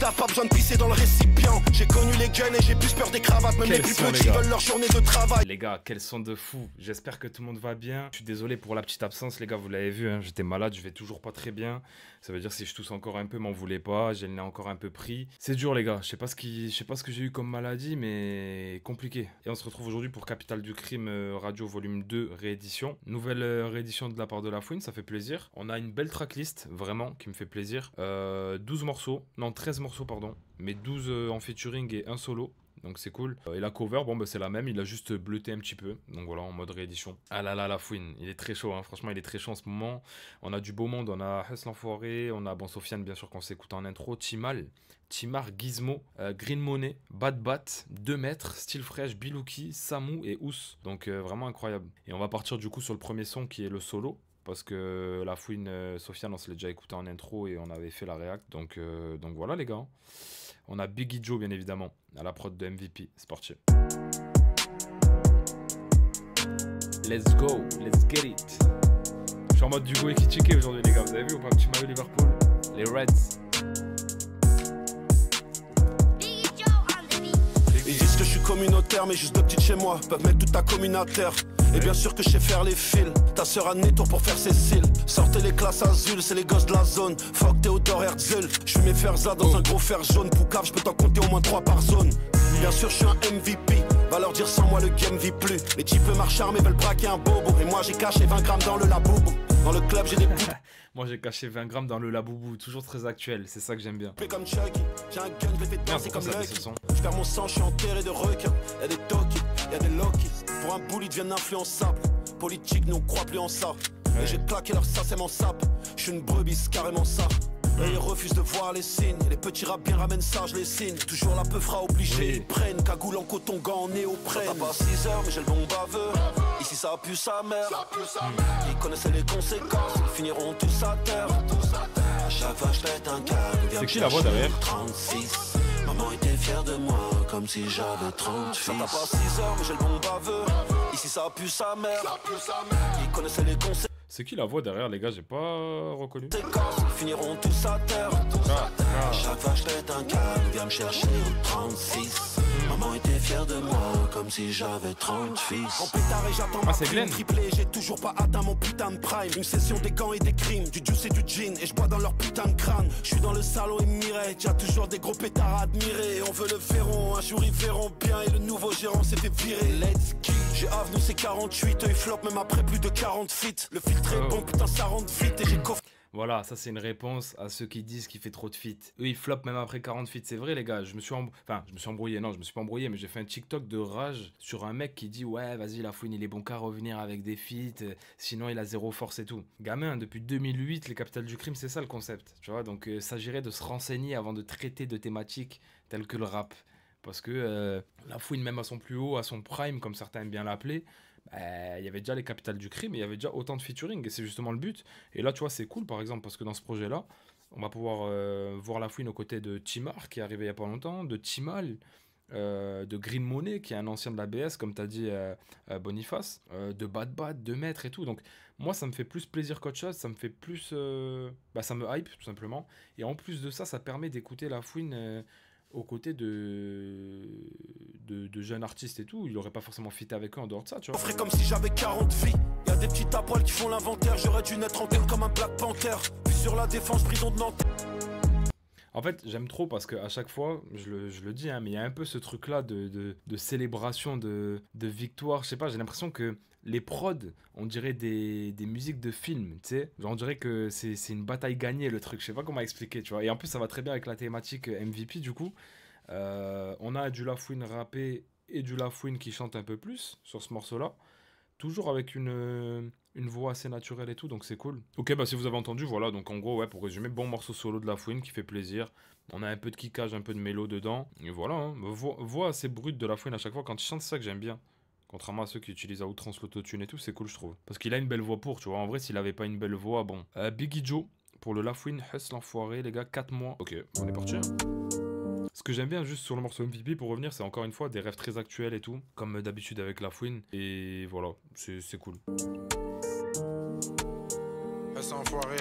taf, pas besoin de pisser dans le récipient. J'ai connu les guns et j'ai plus peur des cravates. Même les plus petits veulent leur journée de travail. Les gars, quel son de fou. J'espère que tout le monde va bien. Je suis désolé pour la petite absence, les gars, vous l'avez vu, hein, j'étais malade, je vais toujours pas très bien. Ça veut dire si je tousse encore un peu, m'en voulez pas, j'ai le nez encore un peu pris. C'est dur les gars, je sais pas ce que j'ai eu comme maladie, mais compliqué. Et on se retrouve aujourd'hui pour Capitale du Crime Radio volume 2 réédition. Nouvelle réédition de la part de La Fouine, ça fait plaisir. On a une belle tracklist, vraiment, qui me fait plaisir. 12 morceaux, non 13 morceaux pardon, mais 12 en featuring et un solo. Donc c'est cool. Et la cover, bon bah c'est la même, il a juste bleuté un petit peu. Donc voilà, en mode réédition. Ah là là, La Fouine, il est très chaud, hein. Franchement il est très chaud en ce moment. On a du beau monde, on a Hess l'Enfoiré, on a bon Sofiane bien sûr qu'on s'écoute en intro, Timal, Timar, Gizmo, Green Money, Bad Bat, 2 mètres, Style Fresh, Bilouki, Samu et Ous. Donc vraiment incroyable. Et on va partir du coup sur le premier son qui est le solo. Parce que La Fouine, Sofiane, on se l'est déjà écouté en intro et on avait fait la réact. Donc voilà les gars. On a Biggie Joe bien évidemment à la prod de MVP. C'est parti. Let's go, let's get it. Je suis en mode du go et Kichike aujourd'hui les gars. Vous avez vu ou pas, petit maillot Liverpool? Les Reds. Ils disent que je suis communautaire, mais juste de petites chez moi peuvent mettre toute ta commune à terre. Et bien sûr que je sais faire les fils. Ta sœur a tour pour faire ses cils. Sortez les classes azules, c'est les gosses de la zone. Fuck Théodore Herzl. Je suis mes Ferza dans un gros fer jaune. Poucave, je peux t'en compter au moins 3 par zone. Bien sûr je suis un MVP. Va leur dire sans moi le game vit plus. Les types marchent armés veulent braquer un bobo. Et moi j'ai caché 20 grammes dans le laboubou. Dans le club j'ai des putes. Moi j'ai caché 20 grammes dans le laboubou. Toujours très actuel, c'est ça que j'aime bien. Comme Chucky, j'ai un gun, je l'ai fait danser comme Lucky. Je perds mon sang, je suis enterré de requins. Y'a des Toki, y'a des Loki. Pour un boule ils deviennent influençables. Politique, nous on croit plus en ça. Et j'ai claqué leur ça, c'est mon sap. Je suis une brebis, c'est carrément ça. Et ils refusent de voir les signes. Les petits rats bien ramènent ça, je les signe. Toujours la peu fera obligé, ils prennent. Cagoule en coton, gants en néoprène. T'as pas 6 heures, mais j'ai le bon baveux. Ici ça pue sa mère. Ils connaissaient les conséquences, ils finiront tous à terre. À chaque fois je pète un câble. C'est qui la voix derrière? 36. Maman était fière de moi, comme si j'avais 30 fils. T'as pas 6 heures, mais j'ai le bon baveux. Ici ça pue sa mère. Ils connaissaient les conséquences. C'est qui la voix derrière les gars? J'ai pas reconnu. Ils finiront tous à terre. Chaque fois je pète un câble, viens me chercher au 36. Maman était fière de moi, comme si j'avais 30 fils. En pétard et j'attends ma prime triplée. J'ai toujours pas atteint mon putain de prime. Une session des gants et des crimes, du juice et du gin. Et je bois dans leur putain de crâne. Je suis dans le salon et Mireille. Y'a toujours des gros pétards à admirer. On veut le ferron, un jour ils verront bien. Et le nouveau gérant s'est fait virer. Let's go. J'ai Avenue c'est 48, eux ils flop même après plus de 40 feet. Le filtre est bon, putain ça rentre vite. Et j'ai coffre. Voilà, ça c'est une réponse à ceux qui disent qu'il fait trop de feats. Eux ils flopent même après 40 feats, c'est vrai les gars. Je me suis embrouillé, non je me suis pas embrouillé, mais j'ai fait un TikTok de rage sur un mec qui dit ouais vas-y La Fouine il est bon qu'à revenir avec des feats, sinon il a zéro force et tout. Gamin, depuis 2008 les Capitales du Crime c'est ça le concept, tu vois. Donc s'agirait de se renseigner avant de traiter de thématiques telles que le rap. Parce que La Fouine même à son plus haut, à son prime comme certains aiment bien l'appeler, il y avait déjà les Capitales du Crime et il y avait déjà autant de featuring et c'est justement le but. Et là tu vois c'est cool par exemple parce que dans ce projet là on va pouvoir voir La Fouine aux côtés de Timar qui est arrivé il y a pas longtemps, de Timal, de Green Money qui est un ancien de la BS comme t'as dit Boniface, de Bad Bat, de Maître et tout. Donc moi ça me fait plus plaisir qu'autre chose, ça me fait plus ça me hype tout simplement. Et en plus de ça permet d'écouter La Fouine aux côtés de jeunes artistes et tout. Il aurait pas forcément fité avec eux en dehors de ça, tu vois. Je ferais comme si j'avais 40 vies. Y'a des petits tapoils qui font l'inventaire. J'aurais dû naître en tête comme un Black Panther. Puis sur la défense, prison de Nantes. En fait, j'aime trop parce qu'à chaque fois, je le dis, hein, mais il y a un peu ce truc-là de célébration, de victoire. Je sais pas, j'ai l'impression que les prods, on dirait des musiques de film, tu sais. Genre, on dirait que c'est une bataille gagnée, le truc. Je sais pas comment expliquer, tu vois. Et en plus, ça va très bien avec la thématique MVP, du coup. On a du La Fouine rappé et du La Fouine qui chante un peu plus sur ce morceau-là. Toujours avec une voix assez naturelle et tout, donc c'est cool. Ok, bah si vous avez entendu, voilà, donc en gros, ouais, pour résumer, bon morceau solo de La Fouine qui fait plaisir. On a un peu de kickage, un peu de mélo dedans. Et voilà, hein. Voix assez brute de La Fouine à chaque fois quand il chante, c'est ça que j'aime bien. Contrairement à ceux qui utilisent à outrance l'autotune et tout, c'est cool, je trouve. Parce qu'il a une belle voix pour, tu vois. En vrai, s'il avait pas une belle voix, bon. Biggie Joe, pour le La Fouine, Hess l'Enfoiré, les gars, 4 mois. Ok, on est parti, hein. Ce que j'aime bien juste sur le morceau MVP pour revenir, c'est encore une fois des rêves très actuels et tout, comme d'habitude avec La Fouine. Et voilà, c'est cool. Hess l'Enfoiré.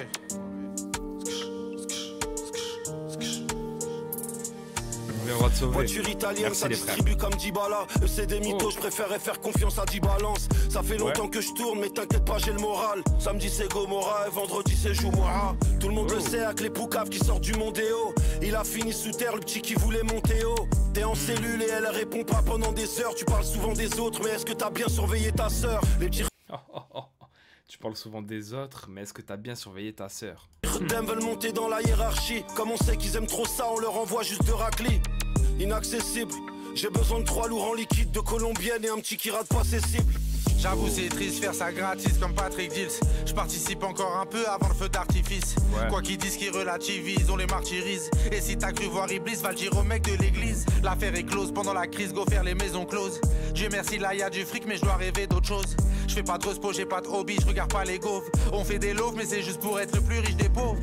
On viendra te sauver. Voiture italienne, merci ça distribue comme Dybala. C'est des mythos, je préférais faire confiance à 10 balances. Ça fait longtemps que je tourne, mais t'inquiète pas, j'ai le moral. Samedi c'est Gomorra et vendredi c'est Joumoura. Tout le monde le sait avec les poucaves qui sortent du Mondéo. Il a fini sous terre, le petit qui voulait monter haut. T'es en cellule et elle répond pas pendant des heures. Tu parles souvent des autres, mais est-ce que t'as bien surveillé ta sœur? Les petits Tu parles souvent des autres, mais est-ce que t'as bien surveillé ta sœur? Redem veulent monter dans la hiérarchie. Comme on sait qu'ils aiment trop ça, on leur envoie juste de raclis. Inaccessible, j'ai besoin de 3 lourds en liquide, de colombienne et un petit qui rate pas ses cibles. J'avoue c'est triste faire ça gratis comme Patrick Dills. Je participe encore un peu avant le feu d'artifice. Quoi qu'ils disent qu'ils relativisent, on les martyrise. Et si t'as cru voir Iblis, va le dire au mec de l'église. L'affaire est close pendant la crise, go faire les maisons closes. Dieu merci là y'a du fric mais je dois rêver d'autre chose. Je fais pas de respo, j'ai pas de hobby, je regarde pas les gaufres. On fait des loaves mais c'est juste pour être le plus riche des pauvres.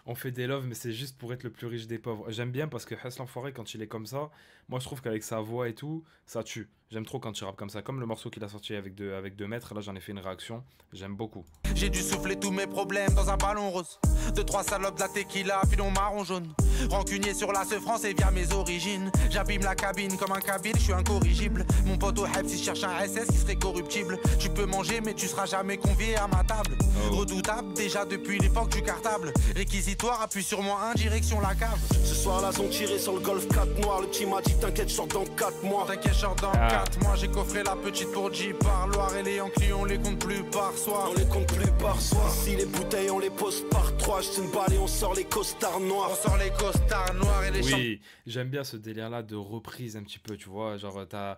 On fait des loves mais c'est juste pour être le plus riche des pauvres. J'aime bien parce que Hess l'enfoiré quand il est comme ça, moi je trouve qu'avec sa voix et tout, ça tue. J'aime trop quand il rappe comme ça, comme le morceau qu'il a sorti avec 2 mètres, là j'en ai fait une réaction, j'aime beaucoup. J'ai dû souffler tous mes problèmes dans un ballon rose. 2-3 salopes de la tequila, filon marron jaune. Rancunier sur la France et via mes origines. J'abîme la cabine comme un kabyle, je suis incorrigible. Mon pote au Heb s'il cherche un SS qui serait corruptible. Tu peux manger mais tu seras jamais convié à ma table. Redoutable déjà depuis l'époque du cartable. Réquisitoire, appuie sur moi 1, direction la cave. Ce soir là, ont tiré sur le Golf 4 noir. Le petit m'a dit t'inquiète, je sors dans 4 mois. T'inquiète, je sors dans 4 mois. J'ai coffré la petite pour J par Loire. Et les Yankees on les compte plus par soir. On les compte plus par soir. Si les bouteilles on les pose par 3. Je une balle et on sort les costards noirs. On sort les costards noirs et les Oui, j'aime bien ce délire là de reprise un petit peu, tu vois. Genre t'as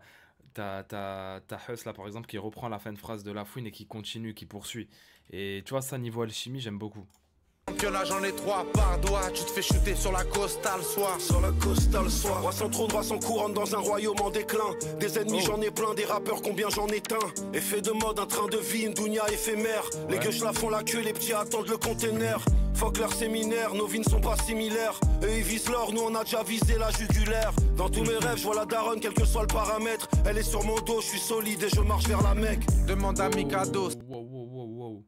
Huss là par exemple qui reprend la fin de phrase de La Fouine et qui continue, qui poursuit. Et tu vois ça niveau alchimie j'aime beaucoup. Championnat j'en ai 3 par doigt. Tu te fais shooter sur la costa le soir. Sur la costa le soir. Droit sans trop, droit sans couronne dans un royaume en déclin. Des ennemis j'en ai plein, des rappeurs combien j'en éteins. Effet de mode, un train de vie, une dounia éphémère. Les gueuches la font la queue, les petits attendent le container. Fuck leur séminaire, nos vies ne sont pas similaires. Eux ils visent l'or, nous on a déjà visé la jugulaire. Dans tous mes rêves, je vois la daronne, quel que soit le paramètre. Elle est sur mon dos, je suis solide et je marche vers la Mecque. Demande à Mikado. Wow.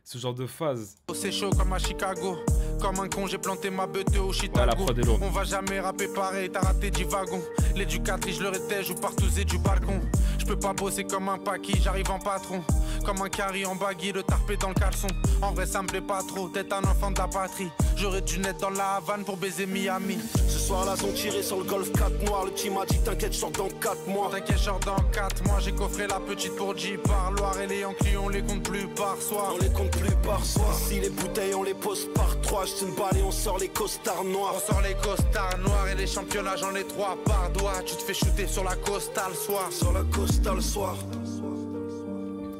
Ce genre de phase. C'est chaud comme à Chicago. Comme un con, j'ai planté ma beute au Chicago. On va jamais rapper pareil, t'as raté du wagon. L'éducatrice, je leur étais, joue partout et du balcon. Je peux pas bosser comme un paquis, j'arrive en patron. Comme un carry en baggy, le tarpé dans le caleçon. En vrai, ça me plaît pas trop d'être un enfant de la patrie. J'aurais dû naître dans la Havane pour baiser Miami. Ce soir là, ont tiré sur le Golf 4 noir. Le petit m'a dit t'inquiète, je sors dans 4 mois. T'inquiète, je sors dans 4 mois. J'ai coffré la petite pour J par Loire. Et les Yankees, on les compte plus par soir. On les compte plus par soir. Si les bouteilles, on les pose par 3. Je une balle et on sort les costards noirs. On sort les costards noirs et les championnats, j'en ai 3 par doigt. Tu te fais shooter sur la costa le soir. Sur la costa le soir.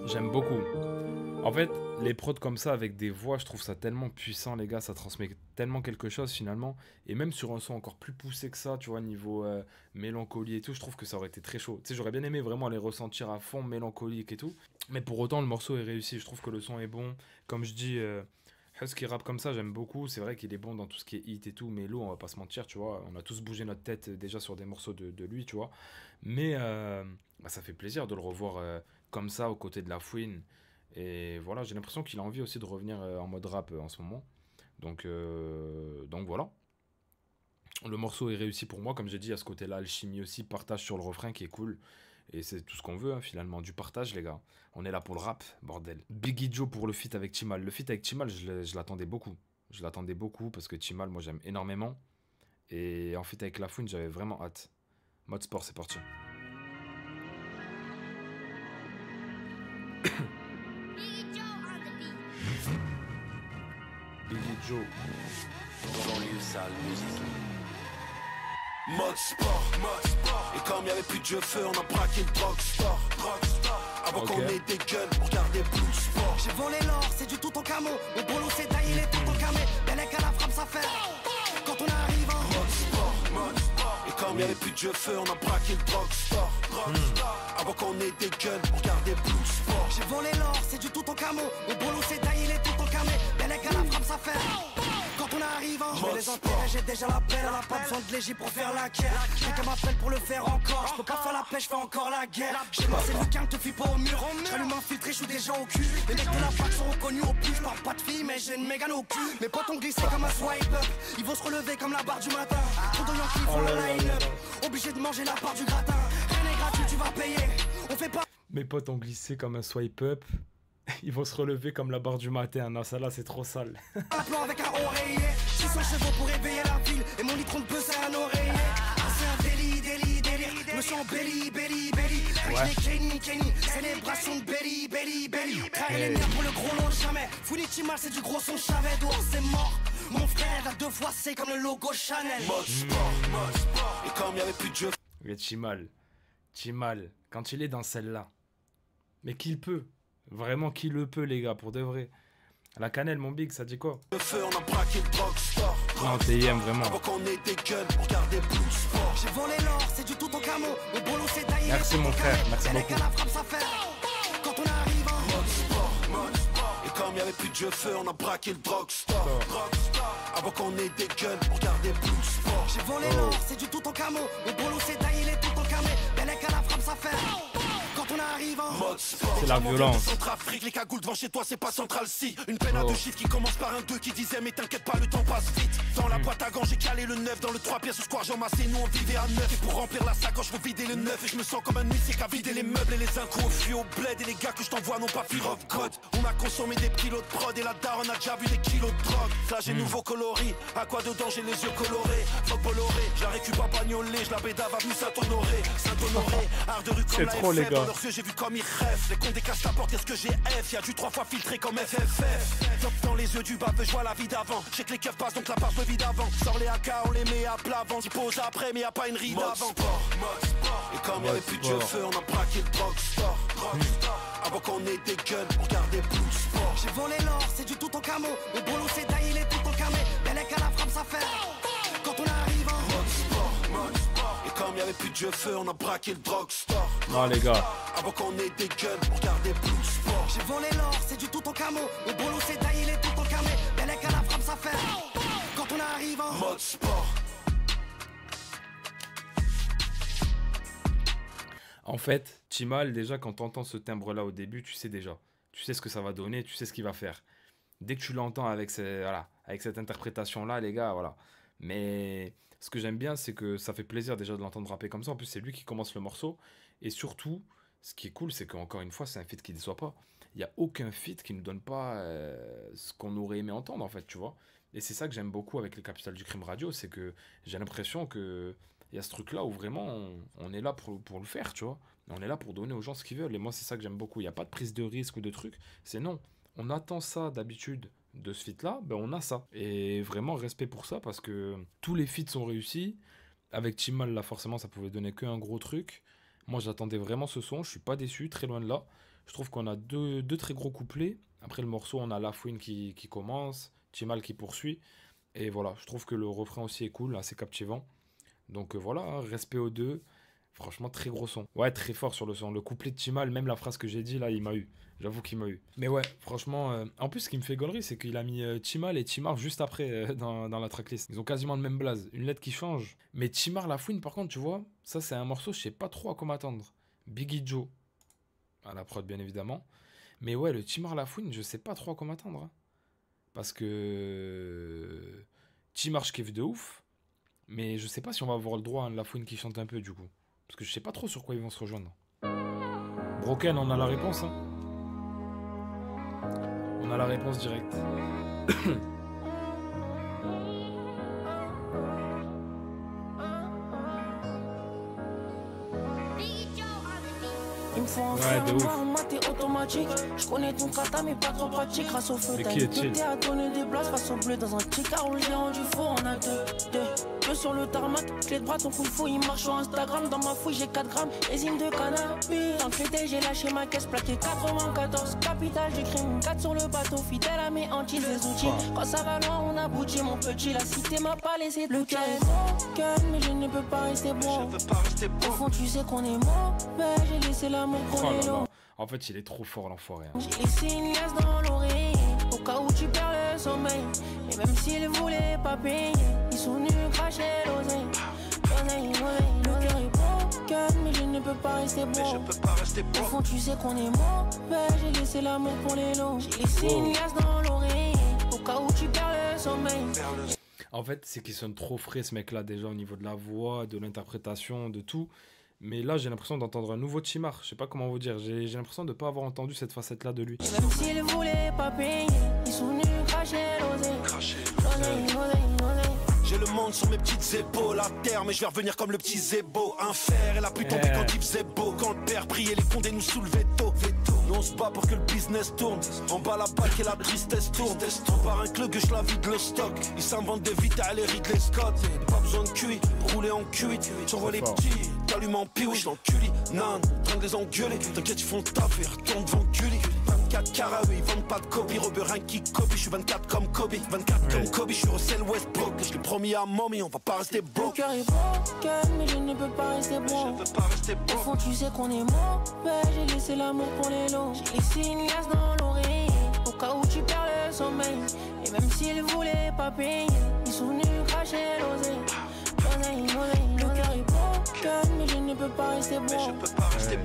J'aime beaucoup. En fait, les prods comme ça avec des voix, je trouve ça tellement puissant, les gars, ça transmet tellement quelque chose finalement. Et même sur un son encore plus poussé que ça, tu vois, niveau mélancolie et tout, je trouve que ça aurait été très chaud. Tu sais, j'aurais bien aimé vraiment les ressentir à fond, mélancolique et tout. Mais pour autant, le morceau est réussi, je trouve que le son est bon. Comme je dis, Huss qui rappe comme ça, j'aime beaucoup. C'est vrai qu'il est bon dans tout ce qui est hit et tout, mais Mélo, on va pas se mentir, tu vois. On a tous bougé notre tête déjà sur des morceaux de lui, tu vois. Mais ça fait plaisir de le revoir comme ça, aux côtés de La Fouine. Et voilà, j'ai l'impression qu'il a envie aussi de revenir en mode rap en ce moment. Donc voilà. Le morceau est réussi pour moi, comme j'ai dit, à ce côté-là, alchimie aussi, partage sur le refrain qui est cool. Et c'est tout ce qu'on veut, hein, finalement, du partage, les gars. On est là pour le rap, bordel. Biggie Joe pour le feat avec Timal. Le feat avec Timal, je l'attendais beaucoup. Je l'attendais beaucoup parce que Timal, moi, j'aime énormément. Et en feat avec La Fouine, j'avais vraiment hâte. Mode sport, c'est parti. Biggie Joe. Mode sport. Et comme il y avait plus de jeu feu, on a braqué le drugstore. Avant qu'on ait des guns, on regardait Blue Sport. J'ai volé l'or, c'est du tout en camo. Mon boulot c'est taillé, il est tout en camé. Bellec à la frappe, ça fait. Quand on arrive en mode sport. Et comme il y avait plus de jeu feu, on a braqué le drugstore. Avant qu'on ait des guns, on regardait Blue Sport. J'ai volé l'or, c'est du tout en camo. Mon boulot c'est taillé, il est tout en camé. Bellec à la frappe, ça fait. Quand on arrive arrivant, je vais les enterrer, j'ai déjà la pelle. Elle a pas besoin de léger pour faire la guerre. Quelqu'un m'appelle pour le faire encore. Je peux pas faire la pêche, je fais encore la guerre. Chez moi c'est le calme, te fuis pas au mur. J'allume infiltré, je suis déjà au cul. Les mecs de la fac sont reconnus au plus. Je parle pas de filles, mais j'ai une mégane au cul. Mes potes ont glissé comme un swipe up. Ils vont se relever comme la barre du matin. Trop de Yankees font le line-up. Obligé de manger la part du gratin. Rien n'est gratuit, tu vas payer. On fait pas. Mes potes ont glissé comme un swipe up. Ils vont se relever comme la barre du matin. Non, ça là, c'est trop sale. Un plan avec un oreiller. 600 chevaux pour éveiller la ville. Et mon litron de peu, c'est un oreiller. Ah, c'est un délire. Je me sens belly. Ouais. Kenny. Célébration de belly. Traire les nerfs pour le gros lot, jamais. Funichimal, c'est du gros son Chavez. Dehors, c'est mort. Mon frère a 2 fois C comme le logo Chanel. Mode sport. Et comme y'avait plus de jeu. Mais Chimal, quand il est dans celle-là, mais qu'il peut. Vraiment, qui le peut, les gars, pour de vrai. La cannelle, mon big, ça dit quoi? Le feu, on a braqué le drugstore. Non, TIM, vraiment. Avant qu'on ait des guns, regardez Blue Sport. J'ai volé l'or, c'est du tout en camo. Mon boulot, c'est taillé. Merci, mon frère, merci beaucoup. La frappe, ça fait. Quand on arrive en Mode sport. Et comme y'avait plus de jeu feu, on a braqué le drugstore. Avant qu'on ait des guns, regardez Blue Sport. J'ai volé l'or, c'est du tout en camo. Mon boulot, c'est taillé, il est tout en camé. Bellec à la frappe, ça fait. Quand on arrive en Mode sport. C'est la violence. Centrafrique, les cagoules devant chez toi, c'est pas Central Si. Une peine à 2 chiffres qui commence par un 2 qui disait mais t'inquiète pas, le temps passe vite. Dans la boîte à gants, j'ai calé le 9. Dans le 3 pièces au square, j'ai emassé, nous on vivait à 9. Et pour remplir la sacoche, faut vider le 9. Et je me sens comme un huissier qui a vidé les meubles et les incous. Fui au bled et les gars que je t'envoie n'ont pas Fear of God. On a consommé des kilos de prod et la daronne a déjà vu des kilos de drogue. Là j'ai nouveau coloris, à quoi dedans j'ai les yeux colorés. Faut Bolloré, je la récup à Bagnolet, je la bédave avenue Saint-Honoré. Saint-Honoré, art de rue comme la trop, les FF. gars. Dans leurs yeux j'ai vu comme ils rêvent. Les cons décassent la porte, est-ce que j'ai F? Y'a du 3 fois filtré comme FFF. Top dans les yeux du bave, je vois la vie d'avant. Je sais que les keufs passent donc la part je me vide avant. Sors les AK, on les met à plat avant. J'y pose après mais y'a pas une ride avant. Mode sport. Et comme y'avait plus de jeu feu, on a braqué le drugstore. Avant qu'on ait des guns, regardez Blue Sport. J'ai volé l'or, c'est du tout en camo. Mon boulot, c'est taillé, il est tout en camé. Bellec à la frappe, ça fait. Quand on arrive en Mode sport. Et comme y'avait plus de jeu feu, on a braqué le drugstore. Non, les gars. Avant qu'on ait des guns, regardez Blue Sport. J'ai volé l'or, c'est du tout en camo. Mon boulot, c'est taillé, il est tout en camé. Bellec à la frappe, ça fait. Quand on arrive en Mode sport. En fait, Chimal, déjà, quand t'entends ce timbre-là au début, tu sais déjà. Tu sais ce que ça va donner, tu sais ce qu'il va faire. Dès que tu l'entends avec cette interprétation-là, les gars, voilà. Mais ce que j'aime bien, c'est que ça fait plaisir déjà de l'entendre rapper comme ça. En plus, c'est lui qui commence le morceau. Et surtout, ce qui est cool, c'est qu'encore une fois, c'est un feat qui ne déçoit pas. Il n'y a aucun feat qui ne nous donne pas ce qu'on aurait aimé entendre, en fait, tu vois. Et c'est ça que j'aime beaucoup avec les Capitales du Crime Radio, c'est que j'ai l'impression que il y a ce truc-là où vraiment on est là pour le faire, tu vois. On est là pour donner aux gens ce qu'ils veulent. Et moi, c'est ça que j'aime beaucoup. Il n'y a pas de prise de risque ou de truc. C'est non. On attend ça d'habitude de ce feat-là, ben on a ça. Et vraiment, respect pour ça parce que tous les feats sont réussis. Avec Chimal, là, forcément, ça pouvait donner qu'un gros truc. Moi, j'attendais vraiment ce son. Je suis pas déçu, très loin de là. Je trouve qu'on a deux très gros couplets. Après le morceau, on a Lafouine qui commence, Chimal qui poursuit. Et voilà, je trouve que le refrain aussi est cool, assez captivant. Donc voilà, hein, respect aux deux. Franchement, très gros son. Ouais, très fort sur le son. Le couplet de Chimal, même la phrase que j'ai dit là, il m'a eu. J'avoue qu'il m'a eu. Mais ouais, franchement, en plus, ce qui me fait gaulerie, c'est qu'il a mis Chimal et Chimar juste après dans la tracklist. Ils ont quasiment le même blaze. Une lettre qui change. Mais Chimar Lafouine, par contre, tu vois, ça, c'est un morceau, je sais pas trop à quoi m'attendre. Biggie Joe. À la prod, bien évidemment. Mais ouais, le Chimar Lafouine, je sais pas trop à quoi m'attendre. Hein. Parce que Chimar, je kiffe de ouf. Mais je sais pas si on va avoir le droit à Lafouine qui chante un peu, du coup. Parce que je sais pas trop sur quoi ils vont se rejoindre. Broken, on a la réponse, hein. On a la réponse directe. Il me faut un Ouais, de ouf. en maths et automatique. Je connais ton kata mais pas trop pratique. Grâce au feu, Mais t'as qui est une chill. tête à donner des places face au bleu dans un petit carreau géant du four. On a deux sur le tarmac. Clé de bras, ton coup de fou, il marche sur Instagram. Dans ma fouille, j'ai 4 grammes. Résine de cannabis. En crété, j'ai lâché ma caisse plaquée 94. Capitale du crime, 4 sur le bateau. Fidèle à mes hantises, les outils. Quand ça va loin, on aboutit. Mon petit, la cité m'a pas laissé de le cœur. Mais je ne peux pas rester bon. Au fond, tu sais qu'on est mauvais. J'ai laissé l'amour Oh couler là l'eau. là. En fait, il est trop fort, l'enfoiré. Hein. J'ai laissé une glace dans l'oreille. Au cas où tu perds le sommeil. Et même s'ils voulaient pas payer, ils sont venus cracher l'oseille. Le cœur est broken, mais je ne peux pas rester bon. Au fond, tu sais qu'on est mauvais. J'ai laissé l'amour pour les lots. J'ai laissé une glace dans l'oreille. Au cas où tu perds le sommeil. En fait, c'est qu'il sonne trop frais ce mec-là, déjà au niveau de la voix, de l'interprétation, de tout. Mais là, j'ai l'impression d'entendre un nouveau Timar. Je sais pas comment vous dire. J'ai l'impression de pas avoir entendu cette facette-là de lui. Et même s'ils voulaient pas payer, ils sont venus cracher l'oseille. J'ai le monde sur mes petites épaules, à terre, mais je vais revenir comme le petit Zébo. Un fer et la pluie tombée quand il faisait beau. Quand le père priait, les condés nous soulevaient tôt. Nous on se bat pour que le business tourne. En bas la balle et la tristesse tourne. On part un club, je la vide le stock. Ils s'inventent des vites à les Ridley Scott. Pas besoin de cuit, rouler en cuite. J'envoie les petits, t'allumes en piouche, l'enculi. Nan, train de les engueuler. T'inquiète, ils font le taf et retournent devant Gulli. 24 carats, eux ils vendent pas de copie. Robert qui copie, je suis 24 comme Kobe. 24 comme Kobe, je suis Russell Westbrook. Je l'ai promis à mommy, on va pas rester broke. Le cœur est broken, mais je ne peux pas rester bon. Au fond, tu sais qu'on est mauvais. J'ai laissé l'amour pour les lots. J'ai laissé une glace dans l'oreille. Au cas où tu perds le sommeil. Et même s'ils voulaient pas payer, ils sont venus cracher l'oseille. Le cœur est broken, mais je ne peux pas rester bon.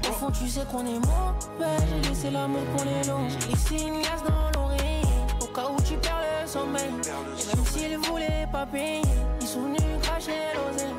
Au fond, tu sais qu'on est mauvais. J'ai laissé l'amour pour les lots. J'ai laissé une glace dans l'oreille. Au cas où tu perds le sommeil. Et même s'ils voulaient pas payer, ils sont venus cracher l'oseille.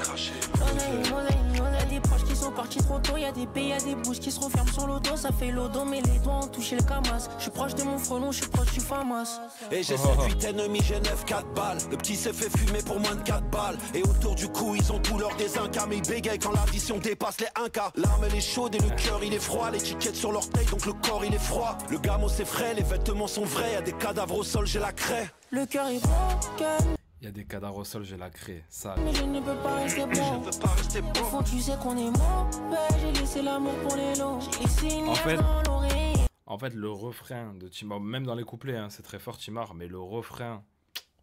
Y'a des proches qui sont partis trop tôt. Y'a des pays, y'a des bouches qui se referment sur le dos. Ça fait l'odo, mais les doigts ont touché le camas. Je suis proche de mon frelon, je suis proche du famas. Et j'ai 7-8 ennemis, j'ai 9-4 balles. Le petit s'est fait fumer pour moins de 4 balles. Et autour du cou, ils ont tout leur désinca. Mais ils bégayent quand l'addition dépasse les 1K. L'arme elle est chaude et le cœur il est froid. L'étiquette sur l'orteil, donc le corps il est froid. Le gamo c'est frais, les vêtements sont vrais. Y'a des cadavres au sol, j'ai la craie. Le cœur est broken. Il y a des cadavres au sol, j'ai la craie. Ça. Mais je ne peux pas rester bon. Au fond, tu sais qu'on est mauvais. J'ai laissé l'amour pour les lots. J'ai laissé une glace dans l'oreille. En fait, le refrain de Timar, même dans les couplets, hein, c'est très fort Timar, mais le refrain,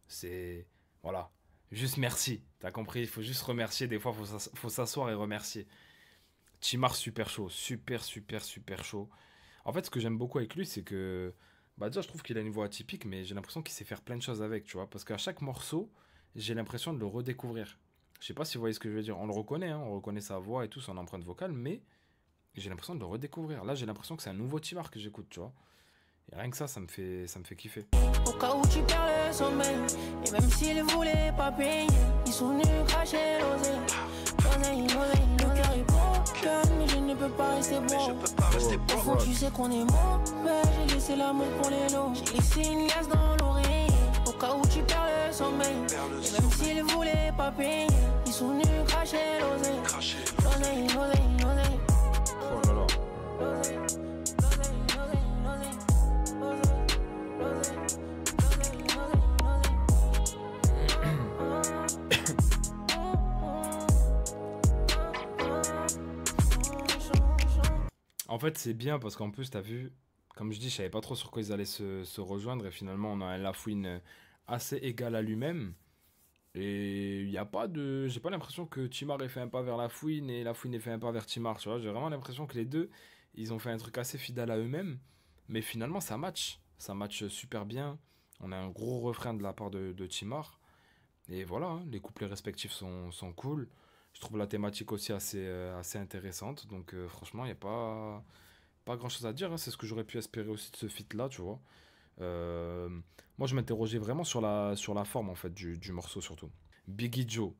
c'est... Voilà. Juste merci. T'as compris? Il faut juste remercier. Des fois, faut s'asseoir et remercier. Timar, super chaud. Super chaud. En fait, ce que j'aime beaucoup avec lui, c'est que... Bah déjà, je trouve qu'il a une voix atypique, mais j'ai l'impression qu'il sait faire plein de choses avec, tu vois. Parce qu'à chaque morceau, j'ai l'impression de le redécouvrir. Je sais pas si vous voyez ce que je veux dire. On le reconnaît, hein, on reconnaît sa voix et tout, son empreinte vocale, mais j'ai l'impression de le redécouvrir. Là, j'ai l'impression que c'est un nouveau Timar que j'écoute, tu vois. Et rien que ça me fait kiffer. Au cas où tu perds le sommeil, et même s'ils voulaient pas payer, ils sont venus cracher l'oseille. Le cœur est broken, mais je ne peux pas rester bon. Au fond, tu sais qu'on est mauvais. J'ai laissé l'amour pour les lots. J'ai laissé une glace dans l'oreille. Au cas où tu perds le sommeil, et même s'ils voulaient pas payer, ils sont venus cracher l'oseille. Oh là là. En fait, c'est bien parce qu'en plus, t'as vu, comme je dis, je savais pas trop sur quoi ils allaient se rejoindre et finalement, on a un Lafouine assez égal à lui-même. Et il y a pas de... J'ai pas l'impression que Timar ait fait un pas vers Lafouine et Lafouine ait fait un pas vers Timar, tu vois. J'ai vraiment l'impression que les deux, ils ont fait un truc assez fidèle à eux-mêmes. Mais finalement, ça match. Ça match super bien. On a un gros refrain de la part de Timar. Et voilà, hein, les couplets respectifs sont cool. Je trouve la thématique aussi assez intéressante. Donc franchement, il n'y a pas grand chose à dire. Hein. C'est ce que j'aurais pu espérer aussi de ce feat-là, tu vois. Moi, je m'interrogeais vraiment sur la forme, en fait, du morceau, surtout. Biggie Joe,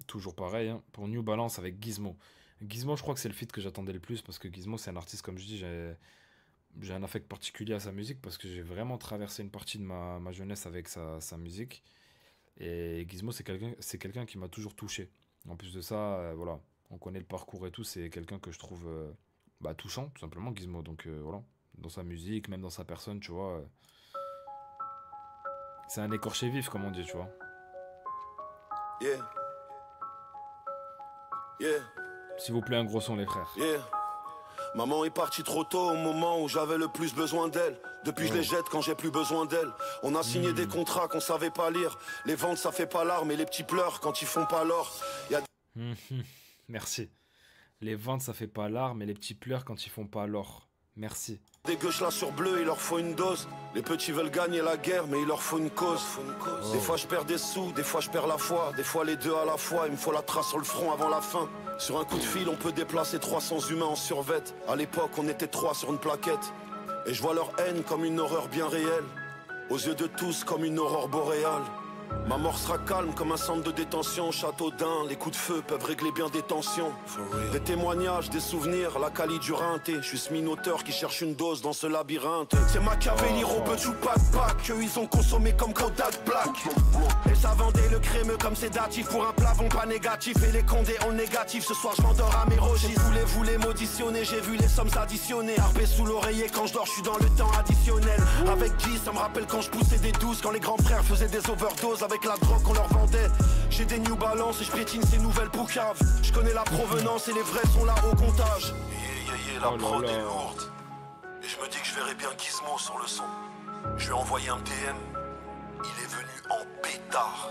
toujours pareil, hein, pour New Balance avec Gizmo. Gizmo, je crois que c'est le feat que j'attendais le plus, parce que Gizmo, c'est un artiste, comme je dis, j'ai un affect particulier à sa musique, parce que j'ai vraiment traversé une partie de ma jeunesse avec sa musique. Et Gizmo, c'est quelqu'un qui m'a toujours touché. En plus de ça, voilà, on connaît le parcours et tout, c'est quelqu'un que je trouve touchant, tout simplement, Gizmo. Donc voilà, dans sa musique, même dans sa personne, tu vois. C'est un écorché vif, comme on dit, tu vois. Yeah. Yeah. S'il vous plaît, un gros son, les frères. Yeah. Maman est partie trop tôt au moment où j'avais le plus besoin d'elle. Depuis je les jette quand j'ai plus besoin d'elle. On a signé des contrats qu'on savait pas lire. Les ventes ça fait pas larmes et les petits pleurent quand ils font pas l'or. Merci. Les ventes ça fait pas larmes et les petits pleurent quand ils font pas l'or. Merci. Des gueuches là sur bleu, il leur faut une dose. Les petits veulent gagner la guerre, mais il leur faut une cause. Des fois je perds des sous, des fois je perds la foi. Des fois les deux à la fois, il me faut la trace sur le front avant la fin. Sur un coup de fil, on peut déplacer 300 humains en survêt. À l'époque, on était 3 sur une plaquette. Et je vois leur haine comme une horreur bien réelle. Aux yeux de tous comme une aurore boréale. Ma mort sera calme comme un centre de détention. Château d'Ain, les coups de feu peuvent régler bien des tensions. Des témoignages, des souvenirs, la Cali du rinté. Je suis ce minoteur qui cherche une dose dans ce labyrinthe. C'est Machiavelli, Robert Tupac, eux ils ont consommé comme Kodak Black. Et ça vendait le crémeux comme sédatif. Pour un plafond pas négatif. Et les condés en négatif. Ce soir je m'endors à mes rogis. Voulez m'auditionner, j'ai vu les sommes additionnées. Harpé sous l'oreiller quand je dors, je suis dans le temps additionnel. Avec Guy, ça me rappelle quand je poussais des 12. Quand les grands frères faisaient des overdoses avec la drogue qu'on leur vendait. J'ai des New Balance et je piétine ces nouvelles poucaves. Je connais la provenance et les vrais sont là au comptage. La prod est lourde. Et je me dis que je verrai bien Gizmo sur le son. Je lui ai envoyé un DM. Il est venu en pétard.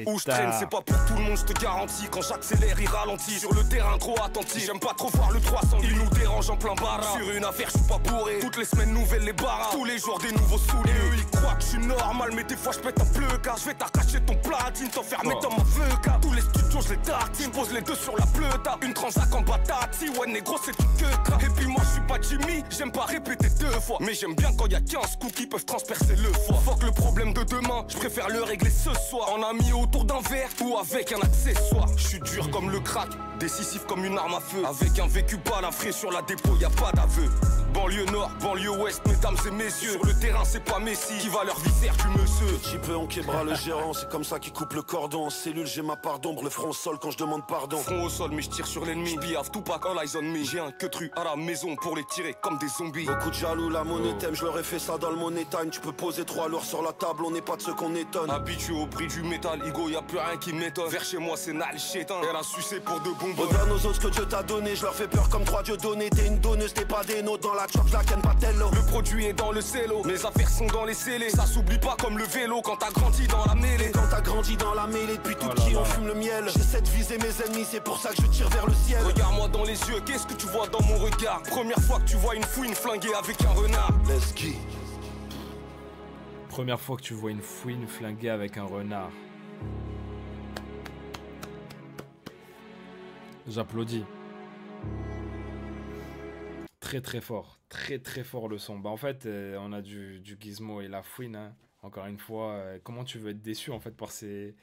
Où je traîne, c'est pas pour tout le monde, je te garantis. Quand j'accélère, il ralentit. Sur le terrain, trop attentif. J'aime pas trop voir le 300. Il nous dérange en plein barra. Sur une affaire, je suis pas bourré. Toutes les semaines, nouvelles les barras. Tous les jours, des nouveaux souliers. Et eux, ils croient que je suis normal, mais des fois, je pète un pleu. Car je vais t'arracher ton platine, t'enfermer dans mon feu. Car tous les studios, je les tartine. Pose les deux sur la pleuta. Une transac en batati. Ouais, négro, c'est une queue. Et puis moi, je suis pas Jimmy. J'aime pas répéter 2 fois. Mais j'aime bien quand y a 15 coups qui peuvent transpercer le foie. Fuck le problème de demain. Je préfère le régler ce soir. En ami autour d'un verre ou avec un accessoire. Je suis dur comme le crack, décisif comme une arme à feu. Avec un vécu balafré sur la dépôt, y a pas d'aveu. Banlieue nord, banlieue ouest, mesdames et messieurs. Sur le terrain, c'est pas Messi qui va leur viscère du monsieur. Petit peu on québra le gérant, c'est comme ça qu'il coupe le cordon. En cellule, j'ai ma part d'ombre, le front au sol quand je demande pardon. Front au sol, mais je tire sur l'ennemi. J'piave tout pack, all eyes on me. J'ai un queutru à la maison pour les tirer comme des zombies. Beaucoup de jaloux, la monnaie t'aime, je leur ai fait ça dans le money time. Tu peux poser 3 lourds sur la table, on n'est pas de ceux qu'on étonne. Habitué au prix du métal, Igo, y a plus rien qui m'étonne. Vers chez moi, c'est Nal Chétin. Elle a sucé pour de bonbons. Regarde aux autres ce que Dieu t'a donné, je leur fais peur comme 3 dieux donnés. T'es une donneuse, t'es pas des nôtres dans la chop, je la ken pas. Le produit est dans le cello, mes affaires sont dans les scellés. Ça s'oublie pas comme le vélo quand t'as grandi dans la mêlée. Et quand t'as grandi dans la mêlée, depuis tout petit on fume le miel. J'essaie de viser mes ennemis, c'est pour ça que je tire vers le ciel. Regarde-moi dans les yeux, qu'est-ce que tu vois dans mon regard? Première fois que tu vois une fouine flinguée avec un renard. Let's go. Première fois que tu vois une fouine flinguée avec un renard. J'applaudis. Très fort, très fort le son. Bah en fait, on a du Gizmo et la fouine, hein. Encore une fois, comment tu veux être déçu en fait par ces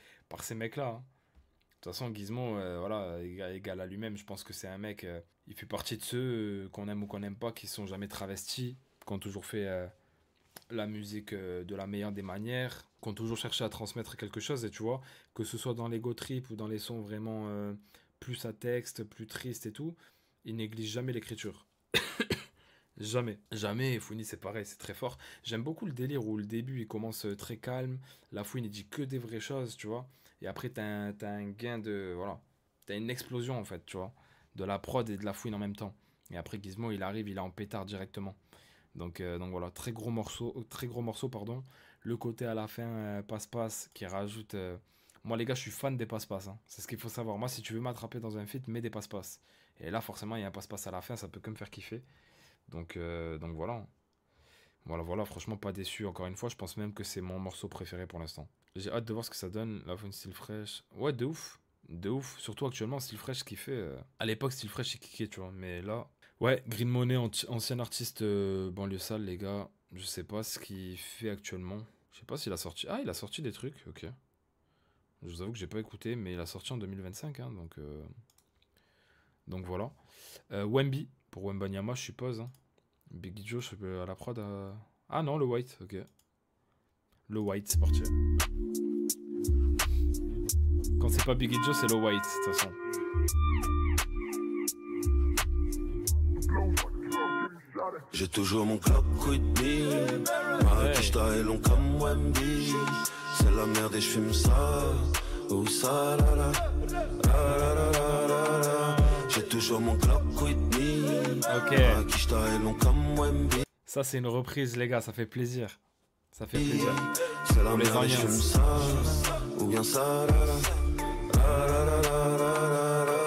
mecs-là, hein. De toute façon, Gizmo, voilà, égal à lui-même. Je pense que c'est un mec, il fait partie de ceux qu'on aime ou qu'on n'aime pas, qui ne sont jamais travestis, qui ont toujours fait la musique de la meilleure des manières, qui ont toujours cherché à transmettre quelque chose. Et tu vois, que ce soit dans l'ego trip ou dans les sons vraiment plus à texte, plus triste et tout, il néglige jamais l'écriture. Jamais. Et Fouini c'est pareil, c'est très fort. J'aime beaucoup le délire où le début il commence très calme, la Fouine il dit que des vraies choses, tu vois, et après t'as un gain de, voilà, t'as une explosion en fait, tu vois, de la prod et de la Fouine en même temps. Et après Gizmo il arrive, il est en pétard directement. Donc voilà, très gros morceau pardon. Le côté à la fin passe-passe qui rajoute, moi les gars je suis fan des passe-passe, hein. C'est ce qu'il faut savoir. Moi si tu veux m'attraper dans un feat, mets des passe-passe. Et là forcément il y a un passe-passe à la fin, ça peut que me faire kiffer. Donc voilà. Voilà, franchement pas déçu. Encore une fois, je pense même que c'est mon morceau préféré pour l'instant. J'ai hâte de voir ce que ça donne. La Fouine Style Fresh. Ouais, de ouf. Surtout actuellement, Style Fresh qui fait. À l'époque, Style Fresh, il kické, tu vois. Mais là. Ouais, Green Money, ancien artiste banlieue sale, les gars. Je sais pas ce qu'il fait actuellement. Je sais pas s'il a sorti. Ah, il a sorti des trucs, ok. Je vous avoue que j'ai pas écouté, mais il a sorti en 2025, hein, donc voilà. Wemby, pour Wembanyama, je suppose. Hein. Biggie Joe, je peux à la prod. Ah non, le White, ok. Le White, c'est parti. Quand c'est pas Biggie Joe, c'est le White, de toute façon. J'ai toujours mon clock with me. Marrakech est long comme Wemby. C'est la merde et je fume ça. Ou ça, la la. J'ai toujours mon clock with me. Ok. Marrakech est long comme Wemby. Ça, c'est une reprise, les gars, ça fait plaisir. Ça fait plaisir. C'est la merde et je fume ça. Ou bien ça, la la.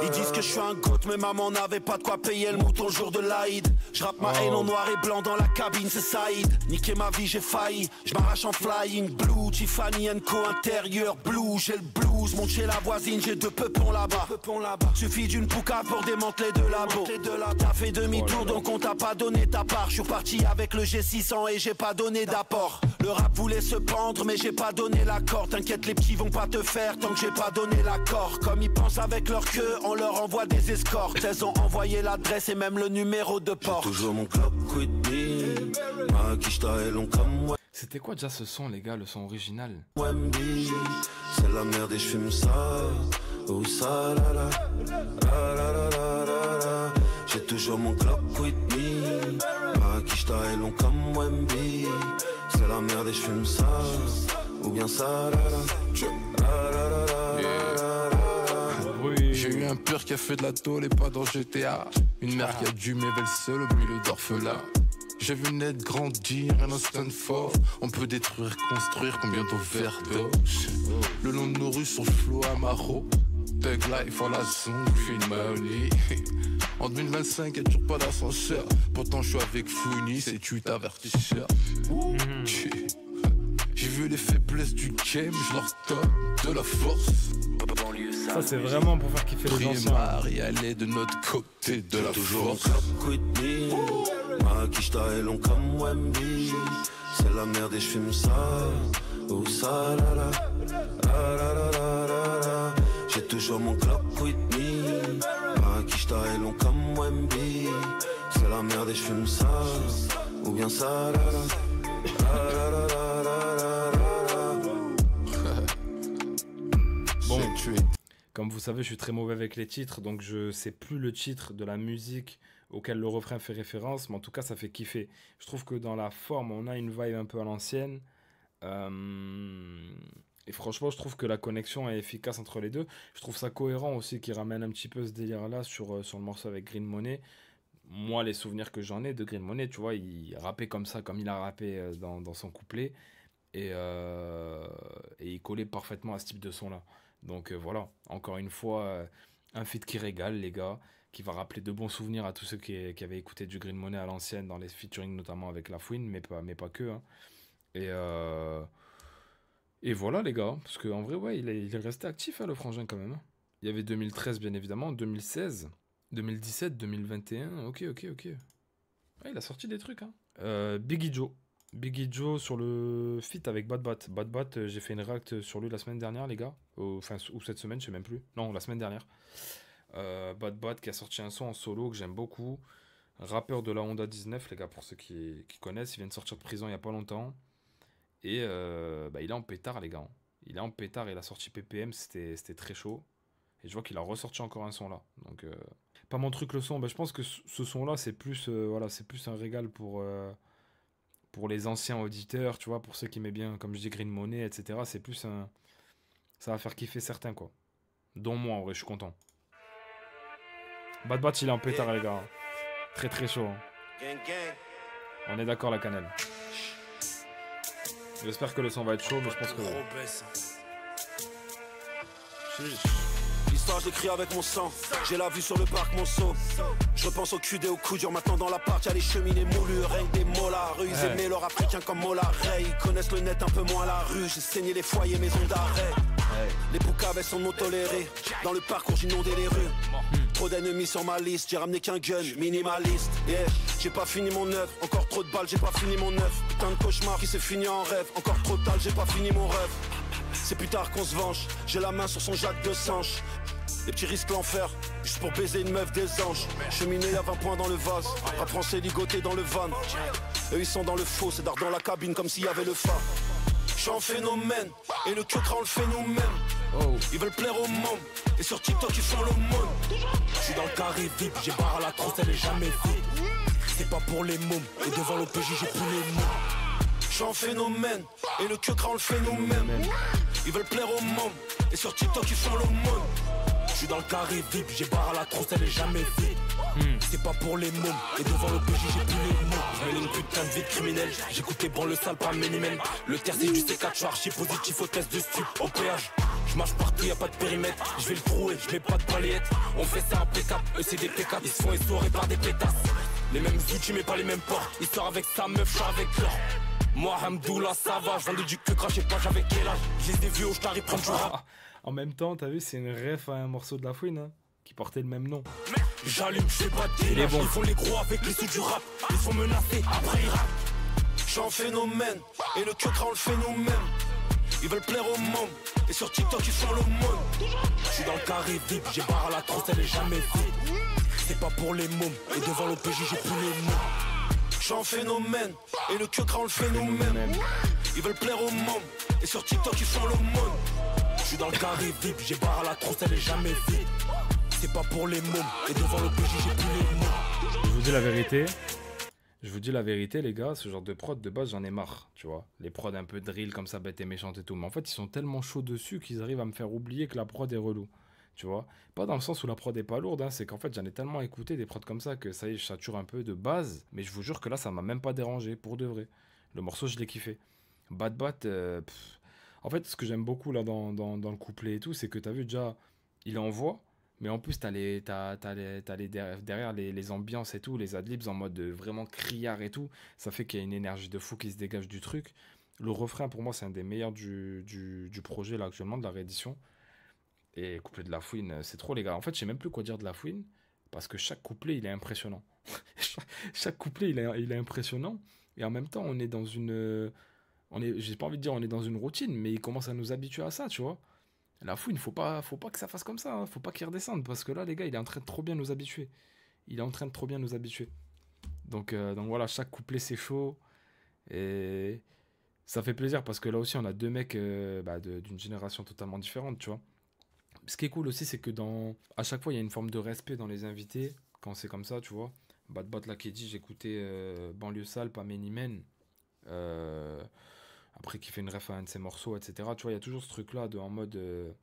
Ils disent que je suis un goth, mais maman n'avait pas de quoi payer le mouton le jour de l'Aïd. Je rappe ma haine en noir et blanc dans la cabine, c'est Saïd. Niquer ma vie, j'ai failli, je m'arrache en flying. Blue, Tiffany Co intérieur, blue, j'ai le blues. Monte chez la voisine, j'ai 2 peupons là-bas. Suffit d'une poucave pour démanteler de labo. T'as fait demi-tour, donc on t'a pas donné ta part. Je suis parti avec le G600 et j'ai pas donné d'apport. Le rap voulait se pendre, mais j'ai pas donné l'accord. T'inquiète, les petits vont pas te faire tant que j'ai pas donné l'accord. Comme ils pensent avec leur queue, on leur envoie des escortes. Elles ont envoyé l'adresse et même le numéro de porte. J'ai toujours mon Glock with me. Ma quicheta est long comme moi. C'était quoi déjà ce son, les gars, le son original? Wemby, c'est la merde et je fume ça. Oh ça la la, la la la la la. J'ai toujours mon Glock with me. Ma quicheta est long comme Wemby. C'est la merde et je fume ça. Ou bien ça la la. J'ai eu un père qui a fait de la tôle et pas dans GTA. Une mère qui a dû m'élever seul au milieu d'orphelins. J'ai vu naître, grandir, un instant fort. On peut détruire, construire, combien d'overdoses. Le long de nos rues sur le flot Amaro. Thug life en la zone, feel money. En 2025, y'a toujours pas d'ascenseur. Pourtant je suis avec Fouini, c'est tu avertisseur. J'ai vu les faiblesses du game, je leur donne de la force. Ça c'est vraiment pour faire kiffer les anciens. Marie, elle est de notre côté de la force. Ma quicheta est long comme Wemby. C'est la merde et je fume ça. Oh ça la la, la la la la la. J'ai toujours mon Glock with me. Ma quicheta est long comme Wemby. C'est la merde et je fume ça. Ou bien ça la la, la la la la la la. Bon, comme vous savez, je suis très mauvais avec les titres, donc je sais plus le titre de la musique auquel le refrain fait référence, mais en tout cas ça fait kiffer. Je trouve que dans la forme on a une vibe un peu à l'ancienne, et franchement je trouve que la connexion est efficace entre les deux. Je trouve ça cohérent aussi qu'il ramène un petit peu ce délire là sur le morceau avec Green Money. Moi les souvenirs que j'en ai de Green Money, tu vois, il rappait comme ça, comme il a rappé dans son couplet, et il collait parfaitement à ce type de son là. Donc voilà, encore une fois, un feat qui régale les gars, qui va rappeler de bons souvenirs à tous ceux qui avaient écouté du Green Money à l'ancienne, dans les featuring notamment avec La Fouine, mais pas que. Hein. Et voilà les gars, parce qu'en vrai, ouais, il est resté actif hein, le frangin quand même. Hein. Il y avait 2013 bien évidemment, 2016, 2017, 2021, ok. Ah, il a sorti des trucs. Hein. Biggie Joe sur le feat avec Bad Bat. Bad Bat, j'ai fait une react sur lui la semaine dernière les gars, ou cette semaine, je sais même plus. Non, la semaine dernière. Bad Bat qui a sorti un son en solo que j'aime beaucoup. Rappeur de la Honda 19 les gars, pour ceux qui connaissent. Il vient de sortir de prison il n'y a pas longtemps. Et il est en pétard les gars. Il est en pétard, il a sorti PPM, c'était très chaud. Et je vois qu'il a ressorti encore un son là. Donc pas mon truc le son, je pense que ce son là c'est plus un régal pour les anciens auditeurs, tu vois, pour ceux qui aimaient bien, comme je dis, Green Money, etc. C'est plus ça va faire kiffer certains quoi. Dont moi en vrai, je suis content. Bad Bat il est en pétard les gars. Très très chaud. Hein. On est d'accord la cannelle. J'espère que le son va être chaud, mais je pense que... L'histoire je l'écris avec mon sang. J'ai la vue sur le parc Monceau. Je repense au cul et au coup dur. Maintenant dans l'appart y'a les cheminées moulues. Règne des molars. Eux ils aimaient leur africain comme Mola Ray. Ils connaissent le net un peu moins la rue. J'ai saigné les foyers, maisons d'arrêt. Les boucaves elles sont non tolérées. Dans le parcours j'inondais les rues. Trop d'ennemis sur ma liste. J'ai ramené qu'un gun minimaliste. Yeah. J'ai pas fini mon œuvre. Encore trop de balles, j'ai pas fini mon œuvre. Putain de cauchemar qui s'est fini en rêve. Encore trop tard, j'ai pas fini mon rêve. C'est plus tard qu'on se venge. J'ai la main sur son Jacques de Sanche. Les petits risques l'enfer, juste pour baiser une meuf des anges. Cheminé à 20 points dans le vase, rap français ligoté dans le van. Eux ils sont dans le faux, c'est d'art dans la cabine comme s'il y avait le phare. J'suis un phénomène, et le cœur on le fait nous-mêmes. Ils veulent plaire au monde, et sur TikTok ils font l'aumône. J'suis dans le carré VIP, j'ai barre à la trousse, elle est jamais vide. C'est pas pour les mômes, et devant l'OPJ j'ai plus les mots. J'suis un phénomène, et le cœur on le fait nous-mêmes. Ils veulent plaire au monde, et sur TikTok ils font l'aumône. J'suis dans le carré VIP, j'ai barre à la trousse, elle est jamais vide. C'est pas pour les mômes, et devant le PJ j'ai plus les mots. J'mène une putain de vie de criminel, j'écoute les branles sales par Ménimène. Le terre c'est du C4, j'suis archi positif au test de stup, au péage. Je marche partout, y'a pas de périmètre. Je vais le trouer, je mets pas de balayette. On fait ça impeccable, eux c'est des P4. Ils se font essorer par des pétasses. Les mêmes outils mais pas les mêmes portes. Il sort avec sa meuf, je sors avec l'or. Moi Hamdoullah ça va, je vendais du queue craché pas, j'avais quel âge. Je les ai vus au j't'arrive prendre du rap. En même temps, t'as vu, c'est une ref à un morceau de La Fouine hein, qui portait le même nom. J'allume, je fais pas de délire. Ils font les gros avec les sous du rap. Ils sont menacés, après ils rappent. J'suis un phénomène, et le quecra on le fait nous-mêmes. Ils veulent plaire au monde, et sur TikTok ils font le monde. J'suis dans le carré vide, j'ai barre à la trousse, elle est jamais vide. C'est pas pour les mômes, et devant l'OPJ j'ai plus les mots. J'suis un phénomène, et le quecra on le fait nous-mêmes. Ils veulent plaire au monde, et sur TikTok ils font le monde. J'suis dans le carré vide, j'ai barre à la trousse, elle est jamais vide. C'est pas pour les mômes, et devant l'OPJ j'ai plus les mots. Je vous dis la vérité. Je vous dis la vérité les gars, ce genre de prod de base j'en ai marre, tu vois. Les prods un peu drill comme ça, bêtes et méchantes et tout. Mais en fait ils sont tellement chauds dessus qu'ils arrivent à me faire oublier que la prod est relou. Tu vois. Pas dans le sens où la prod est pas lourde, hein, c'est qu'en fait j'en ai tellement écouté des prods comme ça que ça y est, je sature un peu de base. Mais je vous jure que là ça m'a même pas dérangé, pour de vrai. Le morceau je l'ai kiffé. Bad Bat, en fait ce que j'aime beaucoup là dans le couplet et tout, c'est que t'as vu déjà, il envoie. Mais en plus, t'as derrière les ambiances et tout, les adlibs en mode vraiment criard et tout. Ça fait qu'il y a une énergie de fou qui se dégage du truc. Le refrain, pour moi, c'est un des meilleurs du projet là actuellement, de la réédition. Et couplet de La Fouine, c'est trop les gars. En fait, je sais même plus quoi dire de La Fouine, parce que chaque couplet, il est impressionnant. Chaque couplet, il est impressionnant. Et en même temps, on est dans une... j'ai pas envie de dire on est dans une routine, mais il commence à nous habituer à ça, tu vois. La Fouine, faut pas que ça fasse comme ça, hein. Faut pas qu'il redescende, parce que là, les gars, il est en train de trop bien nous habituer. Donc voilà, chaque couplet, c'est chaud. Et ça fait plaisir, parce que là aussi, on a deux mecs d'une génération totalement différente, tu vois. Ce qui est cool aussi, c'est que à chaque fois, il y a une forme de respect dans les invités, quand c'est comme ça, tu vois. Bad Bat, là, qui dit, j'écoutais Banlieue Sale, pas Many après qui fait une ref à un de ses morceaux, etc. Tu vois, il y a toujours ce truc-là en mode...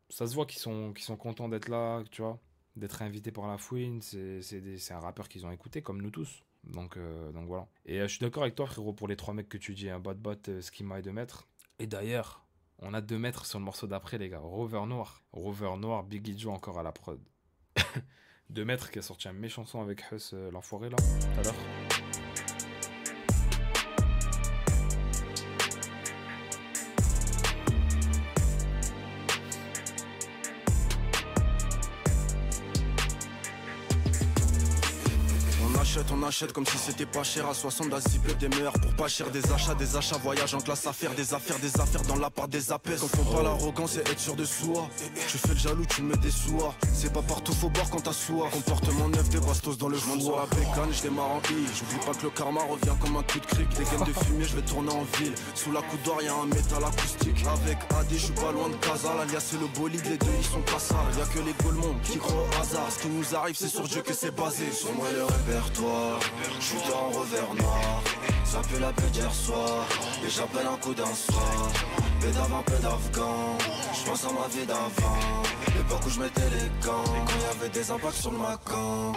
ça se voit qu'ils sont contents d'être là, tu vois, d'être invités par La Fouine. C'est un rappeur qu'ils ont écouté, comme nous tous. Donc voilà. Et je suis d'accord avec toi, frérot, pour les trois mecs que tu dis, hein, Bad Bat, Skima et 2 mètres. Et d'ailleurs, on a 2 mètres sur le morceau d'après, les gars. Rover Noir, Biggie Joe encore à la prod. 2 mètres qui a sorti un méchant son avec Huss, l'enfoiré, là, tout à l'heure. On achète comme si c'était pas cher à 60 à zipper des meilleurs pour pas cher. Des achats, voyage en classe à faire. Des affaires dans la part des appels. Confond pas l'arrogance et être sûr de soi. Tu fais le jaloux, tu me mets des soies. C'est pas partout, faut boire quand t'as soif. Comportement neuf, des bastos dans le four. Sur la bécane, je démarre en I. J'oublie pas que le karma revient comme un coup de cric. Des gaines de fumier, je vais tourner en ville. Sous la coupe d'or, y'a un métal acoustique. Avec AD, je suis pas loin de Casa. L'alias c'est le bolide, les deux ils sont pas sales. Y'a que les golemons qui croient au hasard. Ce qui nous arrive, c'est sur Dieu que c'est basé. Sur moi le répertoire. J'suis en revers noir, ça pue la pute d'hier soir. Et j'appelle un coup d'un soir. Pédave un peu d'afghan, j'pense à ma vie d'avant. L'époque où j'mettais les gants, quand y'avait des impacts sur le macan.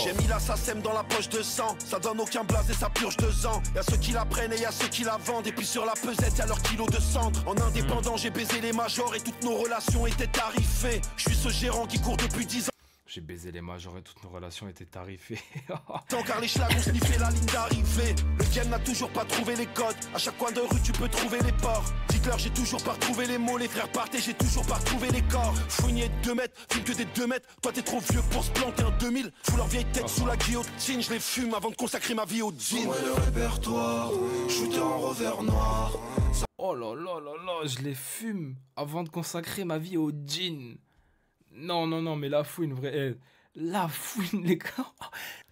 J'ai mis la SACEM dans la poche de sang. Ça donne aucun blaze et ça purge 2 ans. Y'a ceux qui la prennent et y'a ceux qui la vendent. Et puis sur la pesette y'a leur kilo de cendre. En indépendant j'ai baisé les majors et toutes nos relations étaient tarifées. J'suis ce gérant qui court depuis 10 ans. J'ai baisé les majors et toutes nos relations étaient tarifées. Tant car les schlags ont sniffé la ligne d'arrivée. Le game n'a toujours pas trouvé les codes. À chaque coin de rue tu peux trouver les ports. Dites-leur j'ai toujours pas retrouvé les mots. Les frères partent et j'ai toujours pas retrouvé les corps. Fouinier 2 mètres, fume que des 2 mètres. Toi t'es trop vieux pour se planter en 2000. Fous leur vieille tête sous la guillotine. Je les fume avant de consacrer ma vie au jean. Ouais, le répertoire, shooter en revers noir. Oh là là là là, je les fume avant de consacrer ma vie au jean. Non, mais La Fouine, vrai. La Fouine, les gars.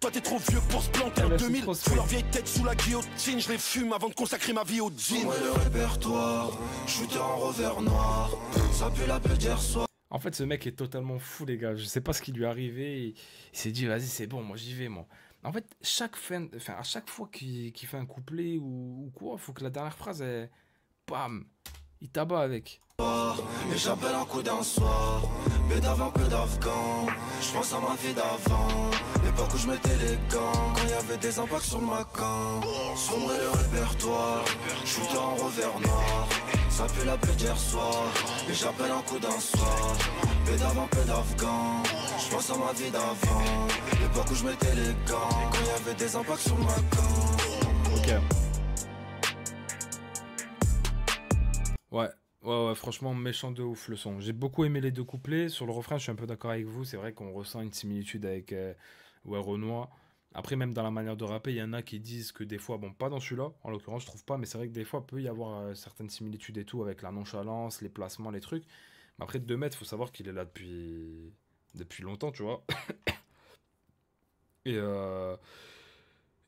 Toi, t'es trop vieux pour se planter en 2000. Fous leur vieille tête sous la guillotine. Je les fume avant de consacrer ma vie au jean. Ouais, le répertoire, shooter en revers noir. Ça pue la pute d'hier soir. En fait, ce mec est totalement fou, les gars. Je sais pas ce qui lui est arrivé. Il s'est dit, vas-y, c'est bon, moi j'y vais, moi. En fait, à chaque fois qu'il fait un couplet ou quoi, faut que la dernière phrase, bam, il tabat avec. Et j'appelle un coup d'un soir. Pédave un peu d'afghan. J'pense à ma vie d'avant. L'époque où j'mettais les gants. Quand y'avait des impacts sur le macan. Sombre et le répertoire. Shooter en revers noir. Ça pue la pluie d'hier soir, et j'appelle un coup d'un soir. Peu d'avant, peu d'afghans, j'pense à ma vie d'avant. L'époque où je mettais les gants, quand il y avait des impacts sur ma camp. Ok. Ouais, franchement, méchant de ouf le son. J'ai beaucoup aimé les deux couplets. Sur le refrain, je suis un peu d'accord avec vous. C'est vrai qu'on ressent une similitude avec Renoir. Après, même dans la manière de rapper, il y en a qui disent que des fois, bon, pas dans celui-là, en l'occurrence, je trouve pas, mais c'est vrai que des fois, il peut y avoir certaines similitudes et tout avec la nonchalance, les placements, les trucs. Mais après, 2 mètres, il faut savoir qu'il est là depuis longtemps, tu vois. Et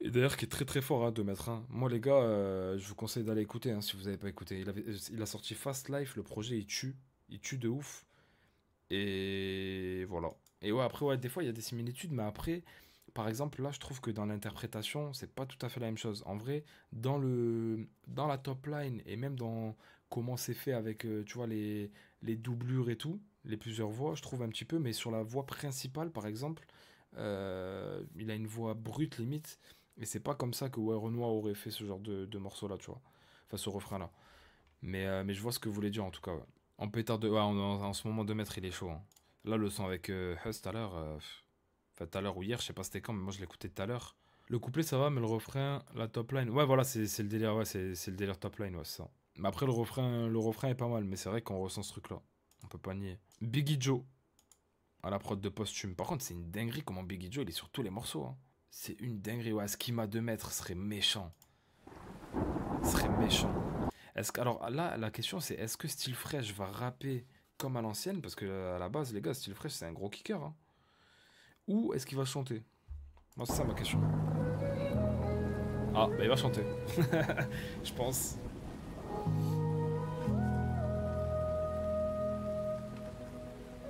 d'ailleurs, qui est très très fort, hein, 2 mètres. Hein. Moi, les gars, je vous conseille d'aller écouter, hein, si vous n'avez pas écouté. Il a sorti Fast Life, le projet, il tue de ouf. Et voilà. Et ouais, après, ouais, des fois, il y a des similitudes, mais après, par exemple, là, je trouve que dans l'interprétation, c'est pas tout à fait la même chose. En vrai, dans la top line, et même dans comment c'est fait avec, tu vois, les doublures et tout, les plusieurs voix, je trouve un petit peu, mais sur la voix principale, par exemple, il a une voix brute, limite. Et c'est pas comme ça que Renoir aurait fait ce genre de morceau-là, tu vois. Enfin, ce refrain-là. Mais je vois ce que vous voulez dire, en tout cas. Ouais. En pétard de... Ouais, en ce moment, 2 mètres, il est chaud. Hein. Là, le son avec Huss, tout à l'heure... Enfin, tout à l'heure ou hier, je sais pas c'était quand, mais moi, je l'écoutais tout à l'heure. Le couplet, ça va, mais le refrain, la top line... Ouais, voilà, c'est le délire, ouais, c'est le délire top line, ouais, c'est ça. Mais après, le refrain est pas mal, mais c'est vrai qu'on ressent ce truc-là. On peut pas nier. Biggie Joe, à la prod de Posthume. Par contre, c'est une dinguerie comment Biggie Joe, il est sur tous les morceaux, hein. C'est une dinguerie, ouais. Skima 2 mètres serait méchant. Alors là, la question c'est, est-ce que Style Fresh va rapper comme à l'ancienne? Parce que à la base, les gars, Style Fresh, c'est un gros kicker. Hein. Ou est-ce qu'il va chanter? Moi, c'est ça ma question. Ah, bah il va chanter. Je pense.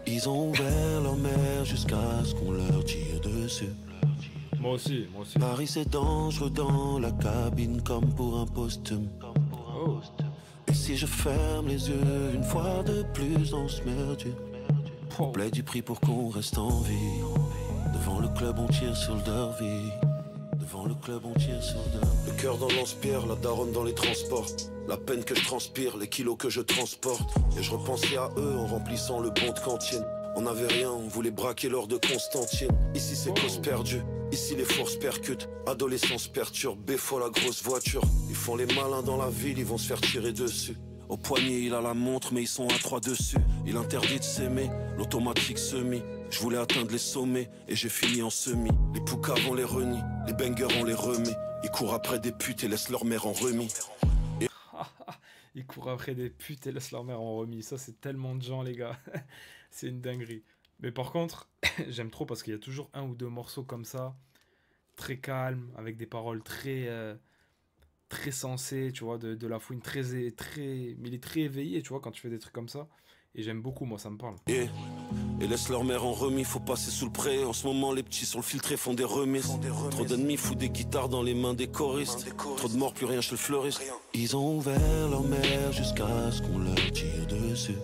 Ils ont ouvert leur mer jusqu'à ce qu'on leur tire dessus. Moi aussi. Paris c'est dangereux dans la cabine comme pour un posthume. Oh. Et si je ferme les yeux une fois de plus on se merdu. On plaît du prix pour qu'on reste en vie. Devant le club on tire sur le derby. Le cœur dans l'anse-pierre, la daronne dans les transports. La peine que je transpire, les kilos que je transporte. Et je repensais à eux en remplissant le bon de cantine. On n'avait rien, on voulait braquer l'or de Constantine. Ici c'est cause perdue, ici les forces percutent. Adolescence perturbe, béfo la grosse voiture. Ils font les malins dans la ville, ils vont se faire tirer dessus. Au poignet il a la montre mais ils sont à 3 dessus. Il interdit de s'aimer, l'automatique semi. Je voulais atteindre les sommets et j'ai fini en semi. Les poucaves on les renie, les bangers on les remet. Ils courent après des putes et laissent leur mère en remis. Ils courent après des putes et laissent leur mère en remis. Ça c'est tellement de gens les gars. C'est une dinguerie. Mais par contre, j'aime trop parce qu'il y a toujours 1 ou 2 morceaux comme ça, très calmes, avec des paroles très sensées, tu vois, de la fouine, mais il est très éveillé, tu vois, quand tu fais des trucs comme ça. Et j'aime beaucoup, moi, ça me parle. Et laisse leur mère en remis, faut passer sous le pré. En ce moment, les petits sur le filtré font des remises. Trop d'ennemis foutent des guitares dans les mains des choristes. Trop de morts, plus rien chez le fleuriste. Ils ont ouvert leur mère jusqu'à ce qu'on leur tire dessus.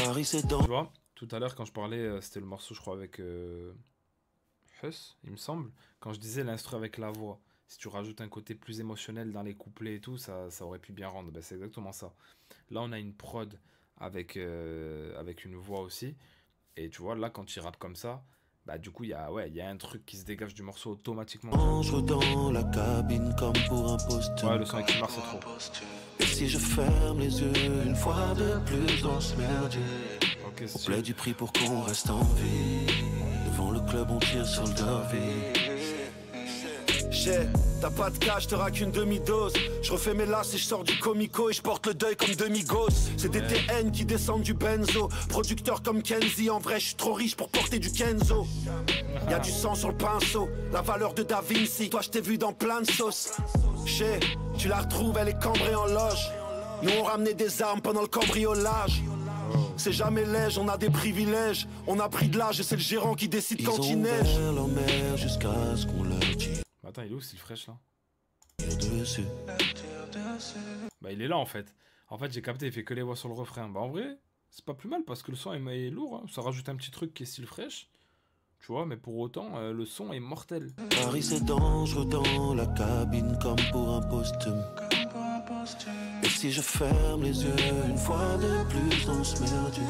Paris, c'est dans... Tu vois, tout à l'heure, quand je parlais, c'était le morceau, je crois, avec Huss, il me semble. Quand je disais l'instru avec la voix, si tu rajoutes un côté plus émotionnel dans les couplets et tout, ça aurait pu bien rendre. Ben, c'est exactement ça. Là, on a une prod avec une voix aussi. Et tu vois, là, quand il rappe comme ça, bah du coup, il y a un truc qui se dégage du morceau automatiquement. Dans la cabine comme pour un posthume. Ouais, le son qui marche, c'est trop. Et si je ferme les yeux une fois de plus on se merdier. Okay, on plaît du prix pour qu'on reste en vie. Devant le club on tire sur le derby. T'as pas de cash, te raque une demi-dose. Je refais mes lacets, je sors du comico et je porte le deuil comme demi-gosse. C'est des TN qui descendent du benzo. Producteur comme Kenzie, en vrai je suis trop riche pour porter du Kenzo. Y'a du sang sur le pinceau, la valeur de Da Vinci. Toi je t'ai vu dans plein de sauces. Tu la retrouves, elle est cambrée en loge. Nous on ramenait des armes pendant le cambriolage. C'est jamais léger, on a des privilèges. On a pris de l'âge et c'est le gérant qui décide quand il neige. Ils ont ouvert leur mer jusqu'à ce qu'on leur tire. Attends, il est où Style Fresh là? Bah il est là en fait. En fait j'ai capté, il fait que les voix sur le refrain. Bah en vrai, c'est pas plus mal parce que le son est lourd. Hein. Ça rajoute un petit truc qui est Style Fresh. Tu vois, mais pour autant, le son est mortel. Paris c'est dangereux dans la cabine comme pour un posthume. Et si je ferme les yeux une fois de plus dans ce merdier,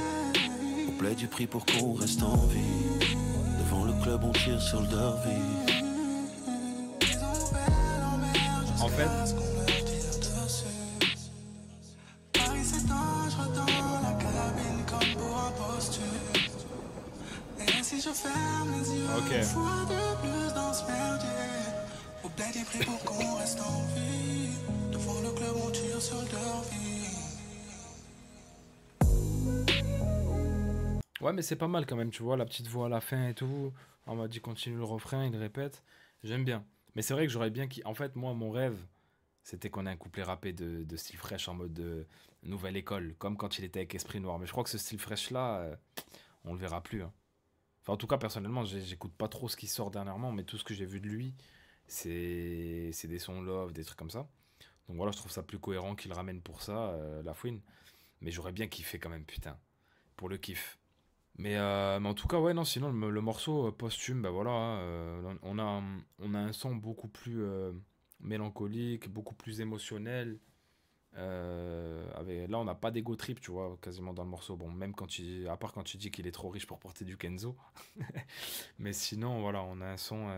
on plaît du prix pour qu'on reste en vie. Devant le club on tire sur le derby. En fait, ok. Ouais, mais c'est pas mal quand même, tu vois, la petite voix à la fin et tout. On m'a dit continue le refrain, il répète. J'aime bien. Mais c'est vrai que j'aurais bien... En fait, moi, mon rêve, c'était qu'on ait un couplet rappé de style fraîche en mode de nouvelle école, comme quand il était avec Esprit Noir. Mais je crois que ce style fraîche-là, on le verra plus. Hein. Enfin, en tout cas, personnellement, j'écoute pas trop ce qui sort dernièrement, mais tout ce que j'ai vu de lui, c'est des sons love, des trucs comme ça. Donc voilà, je trouve ça plus cohérent qu'il ramène pour ça, La Fouine. Mais j'aurais bien kiffé quand même, putain, pour le kiff. Mais en tout cas, ouais, non, sinon, le morceau posthume, bah voilà, on a un son beaucoup plus mélancolique, beaucoup plus émotionnel. Là, on n'a pas d'ego trip, tu vois, quasiment dans le morceau. Bon, même à part quand tu dis qu'il est trop riche pour porter du Kenzo. Mais sinon, voilà, on a un son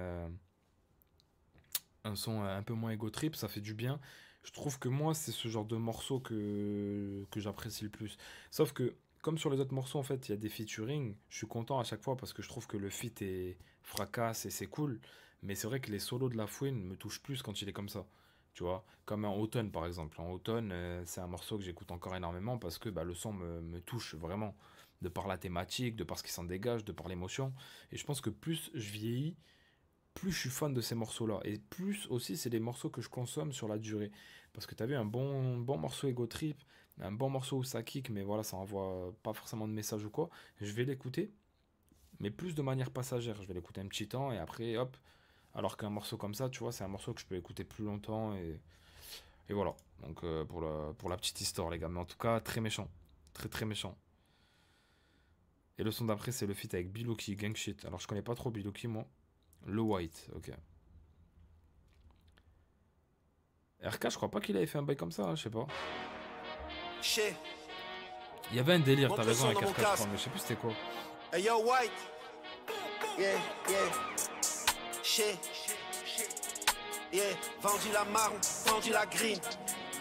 un peu moins ego trip, ça fait du bien. Je trouve que moi, c'est ce genre de morceau que j'apprécie le plus. Sauf que, comme sur les autres morceaux, en fait, il y a des featuring. Je suis content à chaque fois parce que je trouve que le feat est fracasse et c'est cool. Mais c'est vrai que les solos de La Fouine me touchent plus quand il est comme ça. Tu vois, comme en Automne par exemple. En Automne, c'est un morceau que j'écoute encore énormément parce que le son me touche vraiment. De par la thématique, de par ce qui s'en dégage, de par l'émotion. Et je pense que plus je vieillis, plus je suis fan de ces morceaux-là. Et plus aussi, c'est des morceaux que je consomme sur la durée. Parce que tu as vu un bon morceau Ego Trip, un bon morceau où ça kick, mais voilà, ça envoie pas forcément de message ou quoi. Je vais l'écouter, mais plus de manière passagère. Je vais l'écouter un petit temps et après, hop. Alors qu'un morceau comme ça, tu vois, c'est un morceau que je peux écouter plus longtemps et voilà. Donc pour la petite histoire, les gars. Mais en tout cas, très méchant. Très très méchant. Et le son d'après, c'est le feat avec Biloki, Gang Shit. Alors je connais pas trop Biloki, moi. Le White, ok. RK, je crois pas qu'il avait fait un bail comme ça, hein, je sais pas. Il y avait un délire, t'as raison, avec RK, je crois, mais je sais plus c'était quoi. Hey yo, White. Yeah, yeah. Shit. Yeah, vendu la marron, vendu la green.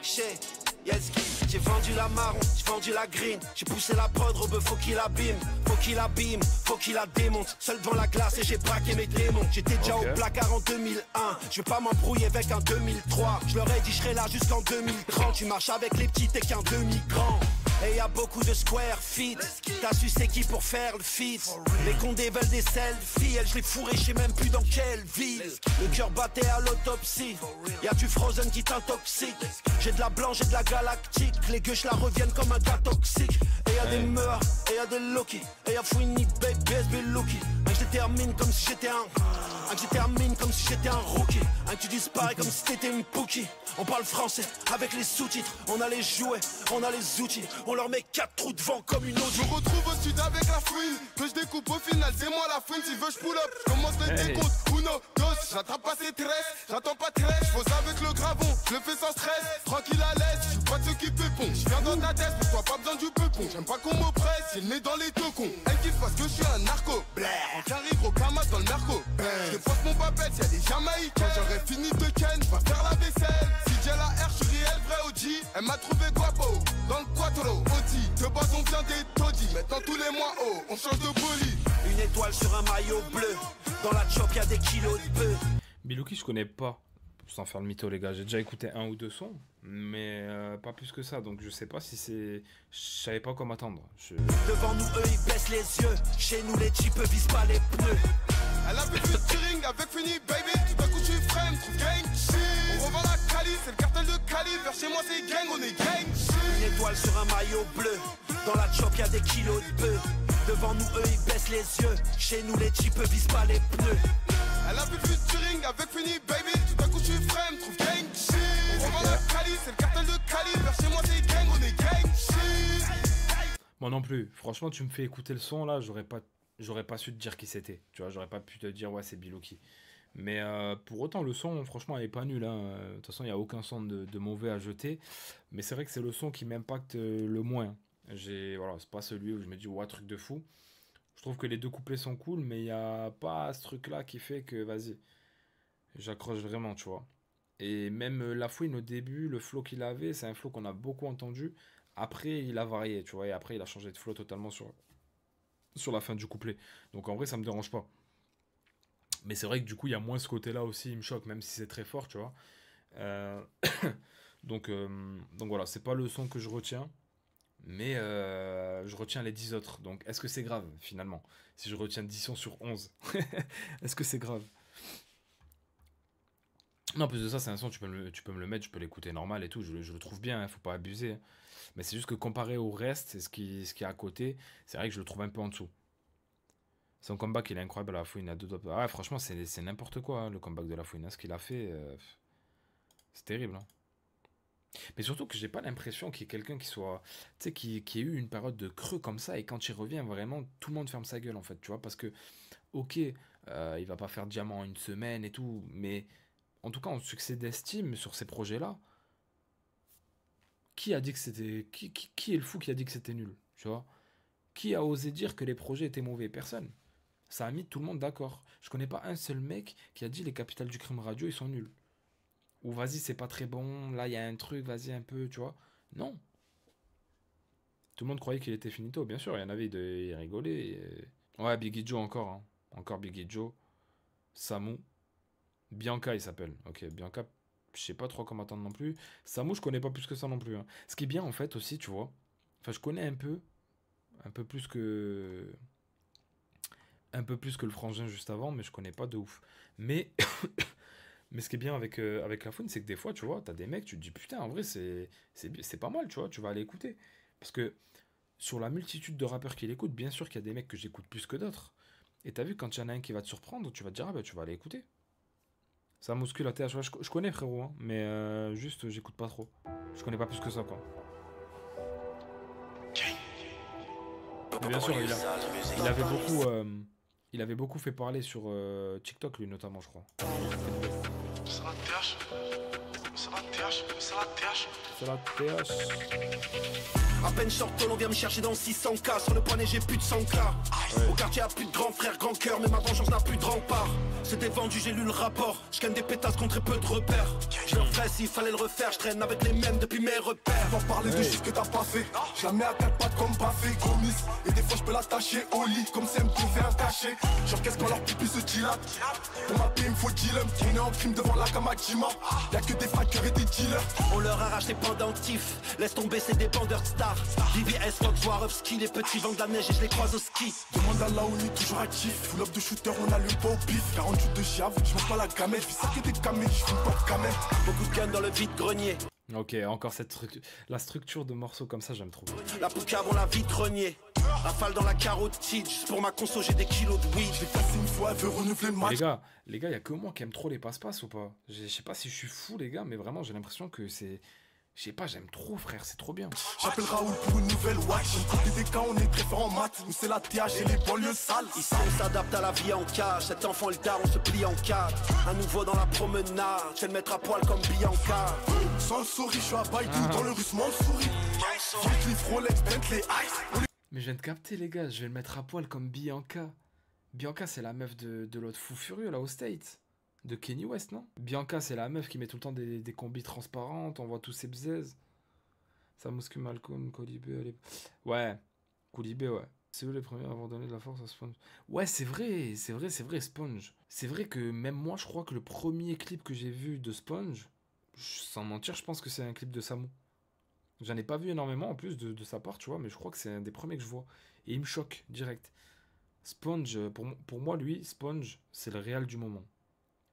Shit. Yes, j'ai vendu la marron, j'ai vendu la green. J'ai poussé la prod, Robeux, faut qu'il abîme. Faut qu'il abîme, faut qu'il la démonte. Seul devant la glace et j'ai braqué mes démons. J'étais déjà au placard en 2001. Je veux pas m'embrouiller avec un 2003. Je leur ai dit je serai là jusqu'en 2030. Tu marches avec les petits, t'es qu'un demi-grand. Et y a beaucoup de square feet. T'as su c'est qui pour faire le feat. Les condés veulent des selfies. Elle je l'ai fourré, je sais même plus dans quelle ville. Le cœur battait à l'autopsie. Y'a du Frozen qui t'intoxique. J'ai de la blanche et de la galactique. Les gueux la reviennent comme un gars toxique. Et y'a des meurs, et y'a des Loki. Et y'a Fouini, baby, SB Loki. Je détermine comme si j'étais un rookie. Tu disparais comme si t'étais une pookie. On parle français avec les sous-titres. On a les jouets, on a les outils. On leur met 4 trous de vent comme une autre. Je me retrouve au sud avec la fouine. Que je découpe au final, c'est moi la fouine. Si veux je pull up, je commence les décomptes. Uno, dos, j'attrape pas ces tresses. J'attends pas de tresse, j'pose avec le gravon. Je le fais sans stress, tranquille à l'aise. J'suis pas de ceux qui pépont. J'viens dans ta tête, pour toi pas besoin du peupon. J'aime pas qu'on m'oppresse, j'ai le nez dans les tocons. Elle kiffe parce que je suis un narco. En carré, gros camas dans le merco. Je défonce mon babette, y'a des Jamaïcains. J'aurais fini de ken, j'vais faire la vaisselle. Si j'ai la R, j'suis réel, vrai OG. Elle m'a trouvé guapo, dans le quattro. Audi, de base on vient des taudis. Maintenant tous les mois, oh, on change de bolide. Une étoile sur un maillot bleu. Dans la chop, y'a des kilos de bœuf. Bilouki, je connais pas. Sans faire le mytho, les gars. J'ai déjà écouté 1 ou 2 sons, mais pas plus que ça. Donc je sais pas si c'est. Je savais pas quoi m'attendre. Devant nous, eux, ils baissent les yeux. Chez nous, les types visent pas les pneus. Elle a fait du featuring avec Fini, baby. Tout à coup, tu frame, trouve gang. On revend la Cali, c'est le cartel de Cali. Vers chez moi, c'est gang, on est gang. Une étoile sur un maillot bleu. Dans la chop, y'a des kilos de bœuf. Devant nous, eux, ils baissent les yeux. Chez nous, les types visent pas les pneus. Elle a fait du featuring avec Fini, baby. Tout à coup, tu frame, trouve gang. On revend la Cali, c'est le cartel de Cali. Vers chez moi, c'est gang, on est gang. Moi non plus. Franchement, tu me fais écouter le son là, j'aurais pas su te dire qui c'était. Tu vois, j'aurais pas pu te dire ouais, c'est Bilouki. Mais pour autant, le son, franchement, elle est pas nulle. Hein. De toute façon, il n'y a aucun son de mauvais à jeter. Mais c'est vrai que c'est le son qui m'impacte le moins. Voilà, c'est pas celui où je me dis, ouais, truc de fou. Je trouve que les deux couplets sont cool, mais il n'y a pas ce truc-là qui fait que, vas-y, j'accroche vraiment, tu vois. Et même Lafouine, au début, le flow qu'il avait, c'est un flow qu'on a beaucoup entendu. Après, il a varié, tu vois. Et après, il a changé de flow totalement sur la fin du couplet. Donc, en vrai, ça me dérange pas. Mais c'est vrai que du coup, il y a moins ce côté-là aussi, il me choque, même si c'est très fort, tu vois. Donc voilà, c'est pas le son que je retiens, mais je retiens les 10 autres. Donc est-ce que c'est grave, finalement, si je retiens 10 sons sur 11? Est-ce que c'est grave? Non, en plus de ça, c'est un son, tu peux me le mettre, je peux l'écouter normal et tout, je le trouve bien, hein, faut pas abuser. Hein. Mais c'est juste que comparé au reste, ce qui est à côté, c'est vrai que je le trouve un peu en dessous. Son comeback, il est incroyable, Lafouine. Ah ouais, franchement, c'est n'importe quoi, hein, le comeback de Lafouine. Hein. Ce qu'il a fait, c'est terrible. Hein. Mais surtout que j'ai pas l'impression qu'il y ait quelqu'un qui soit. Tu sais, qui ait eu une période de creux comme ça. Et quand il revient, vraiment, tout le monde ferme sa gueule, en fait. Tu vois, parce que, ok, il va pas faire diamant en une semaine et tout. Mais en tout cas, en succès d'estime sur ces projets-là, qui a dit que c'était. Qui est le fou qui a dit que c'était nul? Tu vois? Qui a osé dire que les projets étaient mauvais? Personne. Ça a mis tout le monde d'accord. Je connais pas un seul mec qui a dit les Capitales du Crime Radio, ils sont nuls. Ou vas-y, c'est pas très bon, là, il y a un truc, vas-y, un peu, tu vois. Non. Tout le monde croyait qu'il était finito, bien sûr, il y en avait, ils rigolaient. Ouais, Biggie Joe encore, hein. Encore Biggie Joe. Samu. Bianca, il s'appelle. Ok, Bianca, je sais pas trop comment attendre non plus. Samu, je connais pas plus que ça non plus. Hein. Ce qui est bien, en fait, aussi, tu vois. Enfin, je connais un peu plus que le frangin juste avant, mais je connais pas de ouf. Mais ce qui est bien avec Lafouine, c'est que des fois, tu vois, t'as des mecs, tu te dis putain, en vrai, c'est pas mal, tu vois, tu vas aller écouter. Parce que sur la multitude de rappeurs qu'il écoute, bien sûr qu'il y a des mecs que j'écoute plus que d'autres. Et t'as vu, quand il y en a un qui va te surprendre, tu vas te dire, ah bah tu vas aller écouter. Ça muscule à TH, je connais frérot, hein, mais juste, j'écoute pas trop. Je connais pas plus que ça, quoi. Mais bien sûr, il avait beaucoup fait parler sur TikTok, lui, notamment, je crois. C'est la TH. C'est la TH. C'est la TH. C'est la TH. À peine short, on vient me chercher dans 600K. Sur le poignet, j'ai plus de 100K. Au quartier, y'a plus de grand frère, grand cœur. Mais ma vengeance n'a plus de rempart. C'était vendu, j'ai lu le rapport. Je gagne des pétasses contre très peu de repères. Je leur ferais s'il fallait le refaire. Je traîne avec les mêmes depuis mes repères. Pour parler de chiffres que t'as pas fait. Je la mets à 4 pattes comme pas fait, Gomis. Et des fois, je peux l'attacher au lit. Comme si elle me trouvait un cachet. J'encaisse quand leur pipi se dilate. Pour ma paix, il me faut dilemme. On est en crime devant la Kamakima. Y'a que des frackers et des dealers. On leur arrache les pendentifs. Laisse tomber, c'est des bandeurs de stars. VVS, Fox, War, Upski. Les petits vendent de la neige et je les croise au ski. Demande à Laouni, toujours actif. Full up de shooter, on allume pas au pif. 48 de chiave, je mange pas la gamelle. Je vis saquer des camels, je fume pas de camel. Beaucoup de guns dans le vide-grenier. Ok, encore la structure de morceaux comme ça, j'aime trop. La poucave, on la vide-grenier. Rafale dans la carotide. Juste pour ma conso, j'ai des kilos de weed. Je l'ai cassé une fois, elle veut renouveler le match. Les gars, y'a que moi qui aime trop les passe-passe ou pas? Je sais pas si je suis fou, les gars, mais vraiment, j'ai l'impression que c'est. Je sais pas, j'aime trop, frère, c'est trop bien. J'appelle Raoul pour une nouvelle watch. Côté des cas, on est très fort en maths. Nous, c'est la TH et les banlieues sales. Ici, on s'adapte à la vie en cage. Cet enfant, le daron, on se plie en quatre. Un nouveau dans la promenade. Je vais le mettre à poil comme Bianca. Sans le sourire, je suis à Baidu. Dans le russe, mon souris. Cliff, Rolex, Bentley, Ice. Mais je viens de capter, les gars, je vais le mettre à poil comme Bianca. Bianca, c'est la meuf de l'autre fou furieux, là, au States. De Kanye West, non? Bianca, c'est la meuf qui met tout le temps des combis transparentes, on voit tous ses bzaises. Ça muscule Malcolm, Colibé, ouais, Colibé, ouais. C'est eux les premiers à avoir donné de la force à Sponge. Ouais, c'est vrai, Sponge. C'est vrai que même moi, je crois que le premier clip que j'ai vu de Sponge, sans mentir, je pense que c'est un clip de Samu. J'en ai pas vu énormément en plus de sa part, tu vois, mais je crois que c'est un des premiers que je vois. Et il me choque, direct. Sponge, pour moi, lui, Sponge, c'est le réel du moment.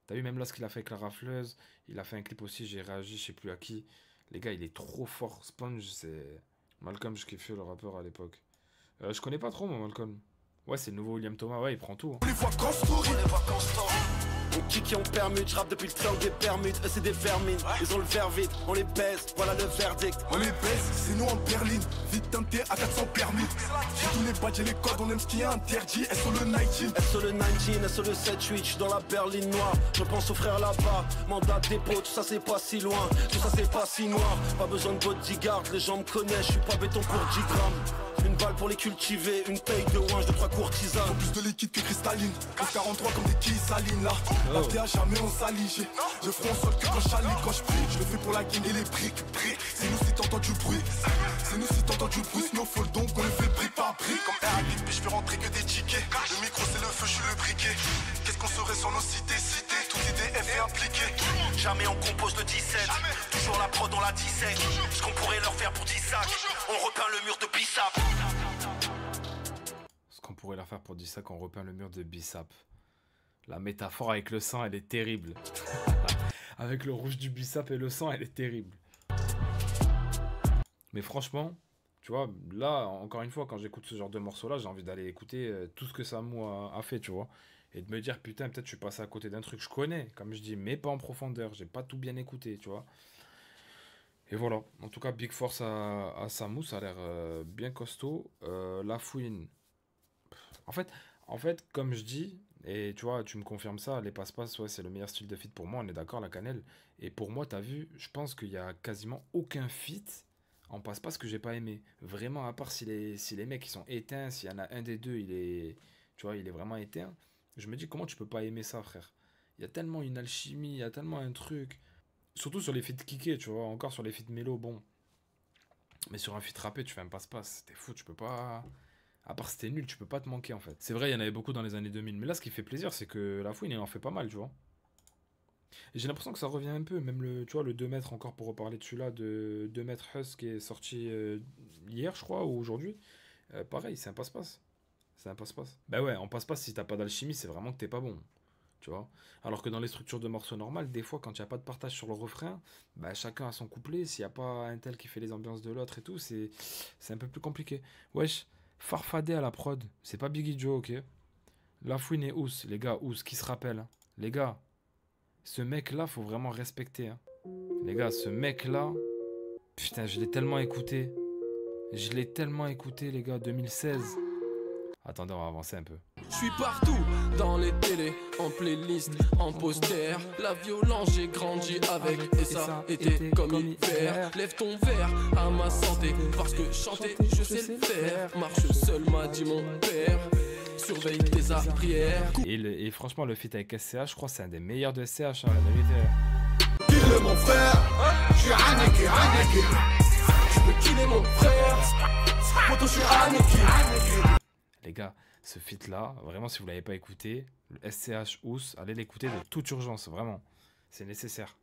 T'as vu même là ce qu'il a fait avec la rafleuse. Il a fait un clip aussi, j'ai réagi, je sais plus à qui. Les gars, il est trop fort. Sponge, c'est... Malcolm, je kiffais le rappeur à l'époque. Je connais pas trop, moi, Malcolm. Ouais, c'est le nouveau William Thomas. Ouais, il prend tout. Hein. On les voit quand story. On kick et on permute, j'rappe depuis le triangle des Bermudes. Eux c'est des vermines, ils ont le verre vide, on les baisse, voilà le verdict. On les baisse, c'est nous en berline, vite teinté à 400 permis. Si tous les badges et les codes, on aime ce qui est interdit. SO le 19, SO le 19, SO le 7-8, j'suis dans la berline noire. Je pense aux frères là-bas, mandat de dépôt, tout ça c'est pas si loin, tout ça c'est pas si noir. Pas besoin de bodyguard, les gens me connaissent, j'suis pas béton pour 10 grammes. Une balle pour les cultiver, une taille de ouinge de 3 courtisans. Faut plus de liquide que cristalline, 43 comme des quilles salines là. ATA jamais on s'allie, je ferai en sol que quand j'allie, quand j'prie. Je le fais pour la gang et les briques. C'est nous si t'entends du bruit, c'est nous si t'entends du bruit. Snowfall donc on le fait brique par brique. Comme Airbnb, puis je fais rentrer que des tickets. Le micro c'est le feu, je suis le briquet. Qu'est-ce qu'on serait sans nos cités, toute idée est impliquée. Jamais on compose le 17, toujours la prod on la 17. Ce qu'on pourrait leur faire pour 10 sacs, on repeint le mur de Bissap. Ce qu'on pourrait leur faire pour 10 sacs, on repeint le mur de Bissap. La métaphore avec le sang, elle est terrible. Avec le rouge du Bissap et le sang, elle est terrible. Mais franchement, tu vois, là, encore une fois, quand j'écoute ce genre de morceau-là, j'ai envie d'aller écouter tout ce que Samu a fait, tu vois. Et de me dire, putain, peut-être je suis passé à côté d'un truc que je connais, comme je dis, mais pas en profondeur. J'ai pas tout bien écouté, tu vois. Et voilà. En tout cas, big force à Samu, ça a l'air bien costaud. La fouine. En fait, comme je dis, et tu vois, tu me confirmes ça, les passe-passe, ouais, c'est le meilleur style de feat pour moi, on est d'accord, la cannelle. Et pour moi, t'as vu, je pense qu'il y a quasiment aucun feat en passe-passe que j'ai pas aimé. Vraiment, à part si les mecs ils sont éteints, s'il y en a un des deux, il est vraiment éteint. Je me dis, comment tu peux pas aimer ça, frère? Il y a tellement une alchimie, il y a tellement un truc. Surtout sur les feats kickés, tu vois. Encore sur les feats mélo, bon. Mais sur un feat rappé, tu fais un passe-passe. C'était fou, tu peux pas... À part si t'es nul, tu peux pas te manquer, en fait. C'est vrai, il y en avait beaucoup dans les années 2000. Mais là, ce qui fait plaisir, c'est que la fouine, il en fait pas mal, tu vois. Et j'ai l'impression que ça revient un peu. Même le 2 mètres, encore pour reparler de celui-là, de 2 mètres Huss, qui est sorti hier, je crois, ou aujourd'hui. Pareil, c'est un passe-passe. C'est un passe-passe. Bah ouais, en passe-passe, si t'as pas d'alchimie, c'est vraiment que t'es pas bon. Tu vois. Alors que dans les structures de morceaux normales, des fois, quand il n'y a pas de partage sur le refrain, bah chacun a son couplet. S'il n'y a pas un tel qui fait les ambiances de l'autre et tout, c'est un peu plus compliqué. Wesh, Farfadé à la prod. C'est pas Biggie Joe, ok. La fouine et Ous, les gars, Ous, qui se rappelle, hein. Les gars, ce mec-là, faut vraiment respecter, hein. Les gars, ce mec-là, putain, je l'ai tellement écouté. Je l'ai tellement écouté, les gars, 2016. Attendez, on va avancer un peu. Je suis partout, dans les télés, en playlist, en poster. La violence, j'ai grandi avec, et ça était comme hiver. Lève ton verre à ma santé, parce que chanter, je sais le faire. Marche seul, m'a dit mon père. Surveille tes arrières. Et franchement, le feat avec SCH, je crois que c'est un des meilleurs de SCH, hein, la vérité. Kill mon frère, je suis Aniki. Je peux killer mon frère, poto je suis Aniki. Les gars, ce feat là, vraiment si vous l'avez pas écouté, le SCH Ous, allez l'écouter de toute urgence, vraiment. C'est nécessaire.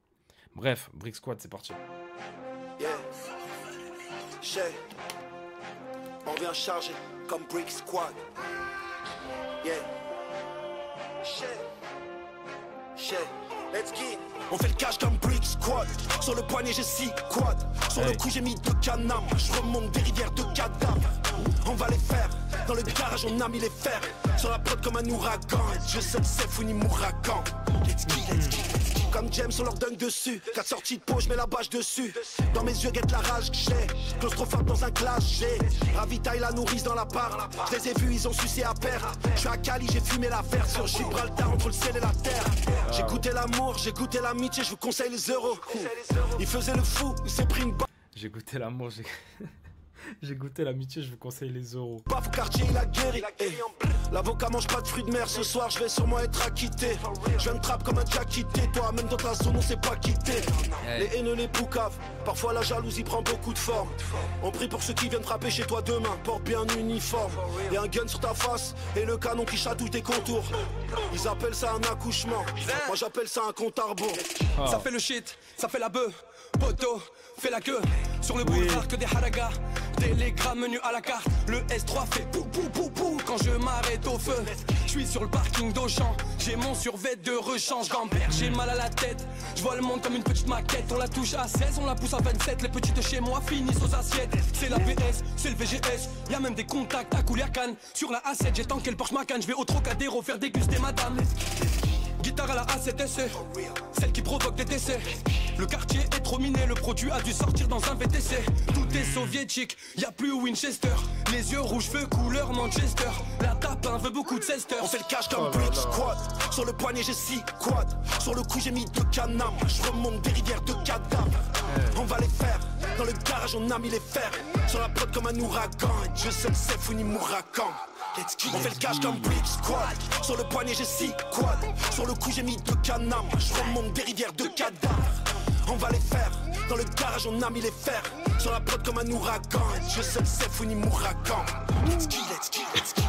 Bref, Brick Squad, c'est parti. Yeah. Shay. On vient charger comme Brick Squad. Yeah. Shay. Let's get. On fait le cash comme Brick Squad. Sur le poignet j'ai 6 quads. Sur le cou j'ai mis 2 canards. Je remonte des rivières de cadavres. On va les faire. Dans le garage on a mis les fers. Sur la prod comme un ouragan. Je sais c'est fouini mouragan. Let's get. Comme James on leur dunk dessus. 4 sorties de peau je mets la bâche dessus. Dans mes yeux guette la rage que j'ai. Claustrophobe dans un clash j'ai. Ravitaille la nourrice dans la part. Je les ai vus ils ont sucé à perdre. Je suis à Cali j'ai fumé la verre. Sur Gibraltar entre le ciel et la terre. J'ai goûté l'amour, j'ai goûté l'amitié. Je vous conseille les euros. Il faisait le fou, il s'est pris une balle. J'ai goûté l'amour, j'ai goûté l'amitié, je vous conseille les euros. Paf au quartier, il a guéri. L'avocat mange pas de fruits de mer. Ce soir, je vais sûrement être acquitté. Je viens de trappe comme un Jack quitté. Toi, même dans ta zone, on s'est pas quitté. Les haineux, les poucaves. Parfois, la jalousie prend beaucoup de forme. On prie pour ceux qui viennent frapper chez toi demain. Porte bien un uniforme. Et un gun sur ta face. Et le canon qui chatouille des contours. Ils appellent ça un accouchement. Moi, j'appelle ça un compte à rebours. Ça fait le shit, ça fait la bœuf. Poto, fais la queue. Sur le boulevard que des haragas. Télégramme menu à la carte. Le S3 fait pou pou pou pou quand je m'arrête au feu. Je suis sur le parking d'Auchan. J'ai mon survêt de rechange. Gambert, j'ai mal à la tête. Je vois le monde comme une petite maquette. On la touche à 16, on la pousse à 27. Les petites de chez moi finissent aux assiettes. C'est la PS, c'est le VGS. Y'a même des contacts à Kouliakan. Sur la A7, j'ai tanké le Porsche Macan. Je vais au Trocadéro faire déguster madame. guitare à la A7SE, celle qui provoque des décès. Le quartier est trop miné, le produit a dû sortir dans un VTC. Tout est soviétique, y a plus Winchester. Les yeux rouges, feu couleur Manchester. La tapin veut beaucoup de cester. On fait le cash comme Brick Squad. Sur le poignet j'ai 6 quads. Sur le cou j'ai mis 2 canards. Je remonte des rivières de cadavres. On va les faire. Dans le garage on a mis les fers. Sur la prod comme un ouragan. Et Dieu seul sait Founi Mourakan. On fait le cash comme Brick Squad. Sur le poignet j'ai 6 quads. Sur le cou j'ai mis 2 canards. Je remonte des rivières de cadavres. On va les faire, dans le garage on a mis les fers. Sur la prod comme un ouragan. Et Dieu seul sait Founi Mourakan. Let's go, let's go, let's go.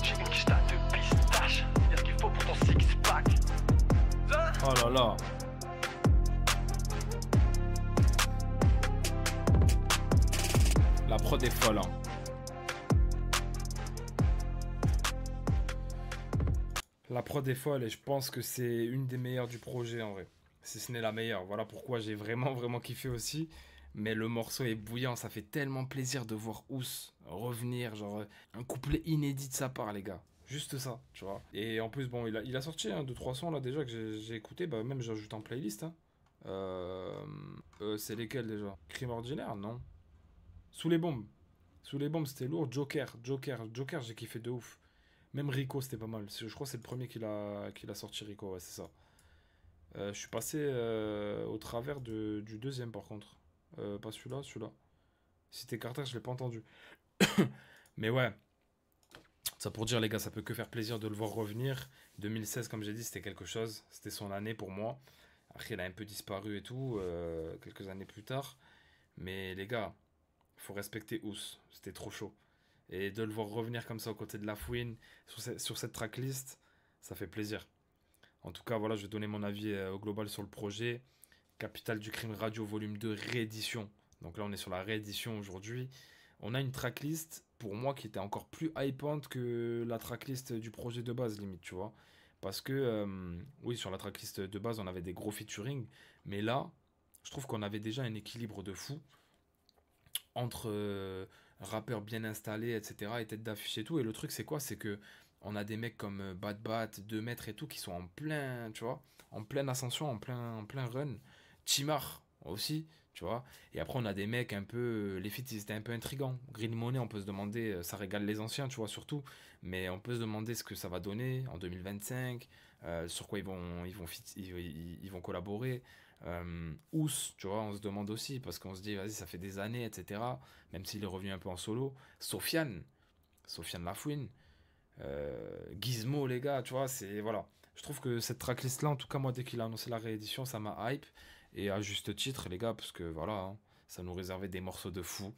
J'ai une quiche de pistache. Y'a ce qu'il faut pour ton six-pack. Oh là là. La prod est folle, hein. La prod est folle et je pense que c'est une des meilleures du projet en vrai. Si ce n'est la meilleure. Voilà pourquoi j'ai vraiment kiffé aussi. Mais le morceau est bouillant. Ça fait tellement plaisir de voir Ous revenir. Genre un couplet inédit de sa part, les gars. Juste ça, tu vois. Et en plus, bon, il a sorti 2-3 sons là déjà que j'ai écouté. Bah, même j'ai ajouté en playlist. Hein. C'est lesquels déjà? Crime ordinaire? Non. Sous les bombes. Sous les bombes, c'était lourd. Joker, j'ai kiffé de ouf. Même Rico, c'était pas mal. Je crois que c'est le premier qu'il a sorti, Rico. Ouais, c'est ça. Je suis passé au travers du deuxième, par contre. Pas celui-là, celui-là. Cité Carter, je l'ai pas entendu. Mais ouais. Ça pour dire, les gars, ça peut que faire plaisir de le voir revenir. 2016, comme j'ai dit, c'était quelque chose. C'était son année pour moi. Après, il a un peu disparu et tout, quelques années plus tard. Mais les gars, faut respecter Ous. C'était trop chaud. Et de le voir revenir comme ça aux côtés de La Fouine, sur cette tracklist, ça fait plaisir. En tout cas, voilà, je vais donner mon avis au global sur le projet. Capitale du Crime Radio, volume 2, réédition. Donc là, on est sur la réédition aujourd'hui. On a une tracklist, pour moi, qui était encore plus hypante que la tracklist du projet de base, limite, tu vois. Parce que, oui, sur la tracklist de base, on avait des gros featuring. Mais là, je trouve qu'on avait déjà un équilibre de fou entre rappeurs bien installés, etc. et tête d'affiche et tout. Et le truc, c'est quoi? C'est que on a des mecs comme Bad Bat, 2 mètres et tout, qui sont en plein, tu vois, en pleine ascension, en plein run. Timar aussi, tu vois. Et après, on a des mecs un peu... Les feats, ils étaient un peu intrigants. Green Money, on peut se demander... Ça régale les anciens, tu vois, surtout. Mais on peut se demander ce que ça va donner en 2025. Sur quoi ils vont collaborer. Ous, tu vois, on se demande aussi. Parce qu'on se dit, vas-y, ça fait des années, etc. Même s'il est revenu un peu en solo. Sofiane La Fouine. Gizmo, les gars, tu vois, c'est... Voilà. Je trouve que cette tracklist-là, en tout cas, moi, dès qu'il a annoncé la réédition, ça m'a hype. Et à juste titre, les gars, parce que voilà, hein, ça nous réservait des morceaux de fou.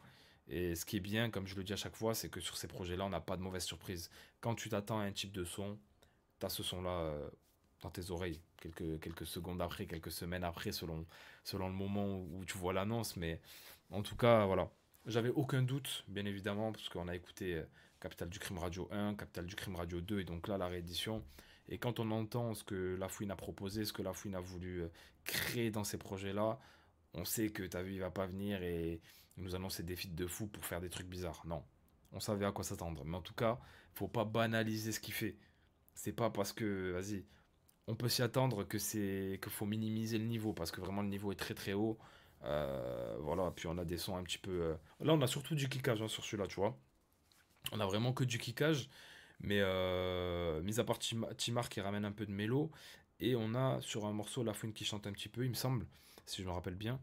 Et ce qui est bien, comme je le dis à chaque fois, c'est que sur ces projets-là, on n'a pas de mauvaise surprise. Quand tu t'attends à un type de son, tu as ce son-là dans tes oreilles. Quelques secondes après, quelques semaines après, selon le moment où tu vois l'annonce. Mais en tout cas, voilà. J'avais aucun doute, bien évidemment, parce qu'on a écouté Capitale du Crime Radio 1, Capitale du Crime Radio 2, et donc là, la réédition. Et quand on entend ce que La Fouine a proposé, ce que La Fouine a voulu créer dans ces projets-là, on sait que t'as vu, il va pas venir et nous annoncer des feats de fou pour faire des trucs bizarres. Non, on savait à quoi s'attendre. Mais en tout cas, faut pas banaliser ce qu'il fait. C'est pas parce que, vas-y, on peut s'y attendre qu'il faut minimiser le niveau, parce que vraiment le niveau est très très haut. Voilà, puis on a des sons un petit peu... Là, on a surtout du kickage hein, sur celui-là, tu vois. On a vraiment que du kickage. Mais mis à part Timar qui ramène un peu de mélo, et on a sur un morceau La Fouine qui chante un petit peu, il me semble, si je me rappelle bien.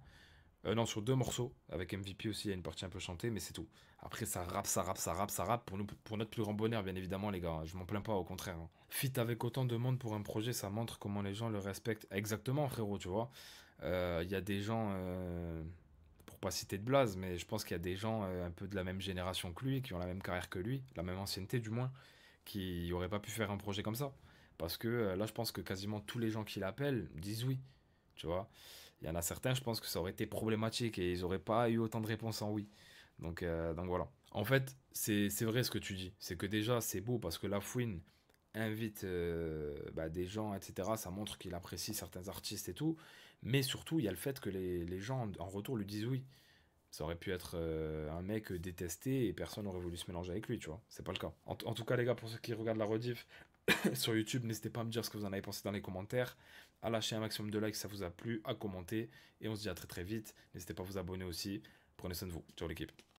Non, sur 2 morceaux, avec MVP aussi, il y a une partie un peu chantée, mais c'est tout. Après, ça rappe, pour notre plus grand bonheur, bien évidemment, les gars. Je m'en plains pas, au contraire. Hein. Feat avec autant de monde pour un projet, ça montre comment les gens le respectent. Exactement, frérot, tu vois. Il y a des gens... pour pas citer de blaze, mais je pense qu'il y a des gens un peu de la même génération que lui, qui ont la même carrière que lui, la même ancienneté du moins, qui n'auraient pas pu faire un projet comme ça. Parce que là, je pense que quasiment tous les gens qui l'appellent disent oui, tu vois. Il y en a certains, je pense que ça aurait été problématique et ils n'auraient pas eu autant de réponses en oui. Donc voilà. En fait, c'est vrai ce que tu dis. C'est que déjà, c'est beau parce que La Fouine invite des gens, etc. Ça montre qu'il apprécie certains artistes et tout. Mais surtout, il y a le fait que les gens, en retour, lui disent oui. Ça aurait pu être un mec détesté et personne n'aurait voulu se mélanger avec lui, tu vois. C'est pas le cas. En tout cas, les gars, pour ceux qui regardent la rediff sur YouTube, n'hésitez pas à me dire ce que vous en avez pensé dans les commentaires, à lâcher un maximum de likes si ça vous a plu, à commenter. Et on se dit à très très vite. N'hésitez pas à vous abonner aussi. Prenez soin de vous. Ciao l'équipe.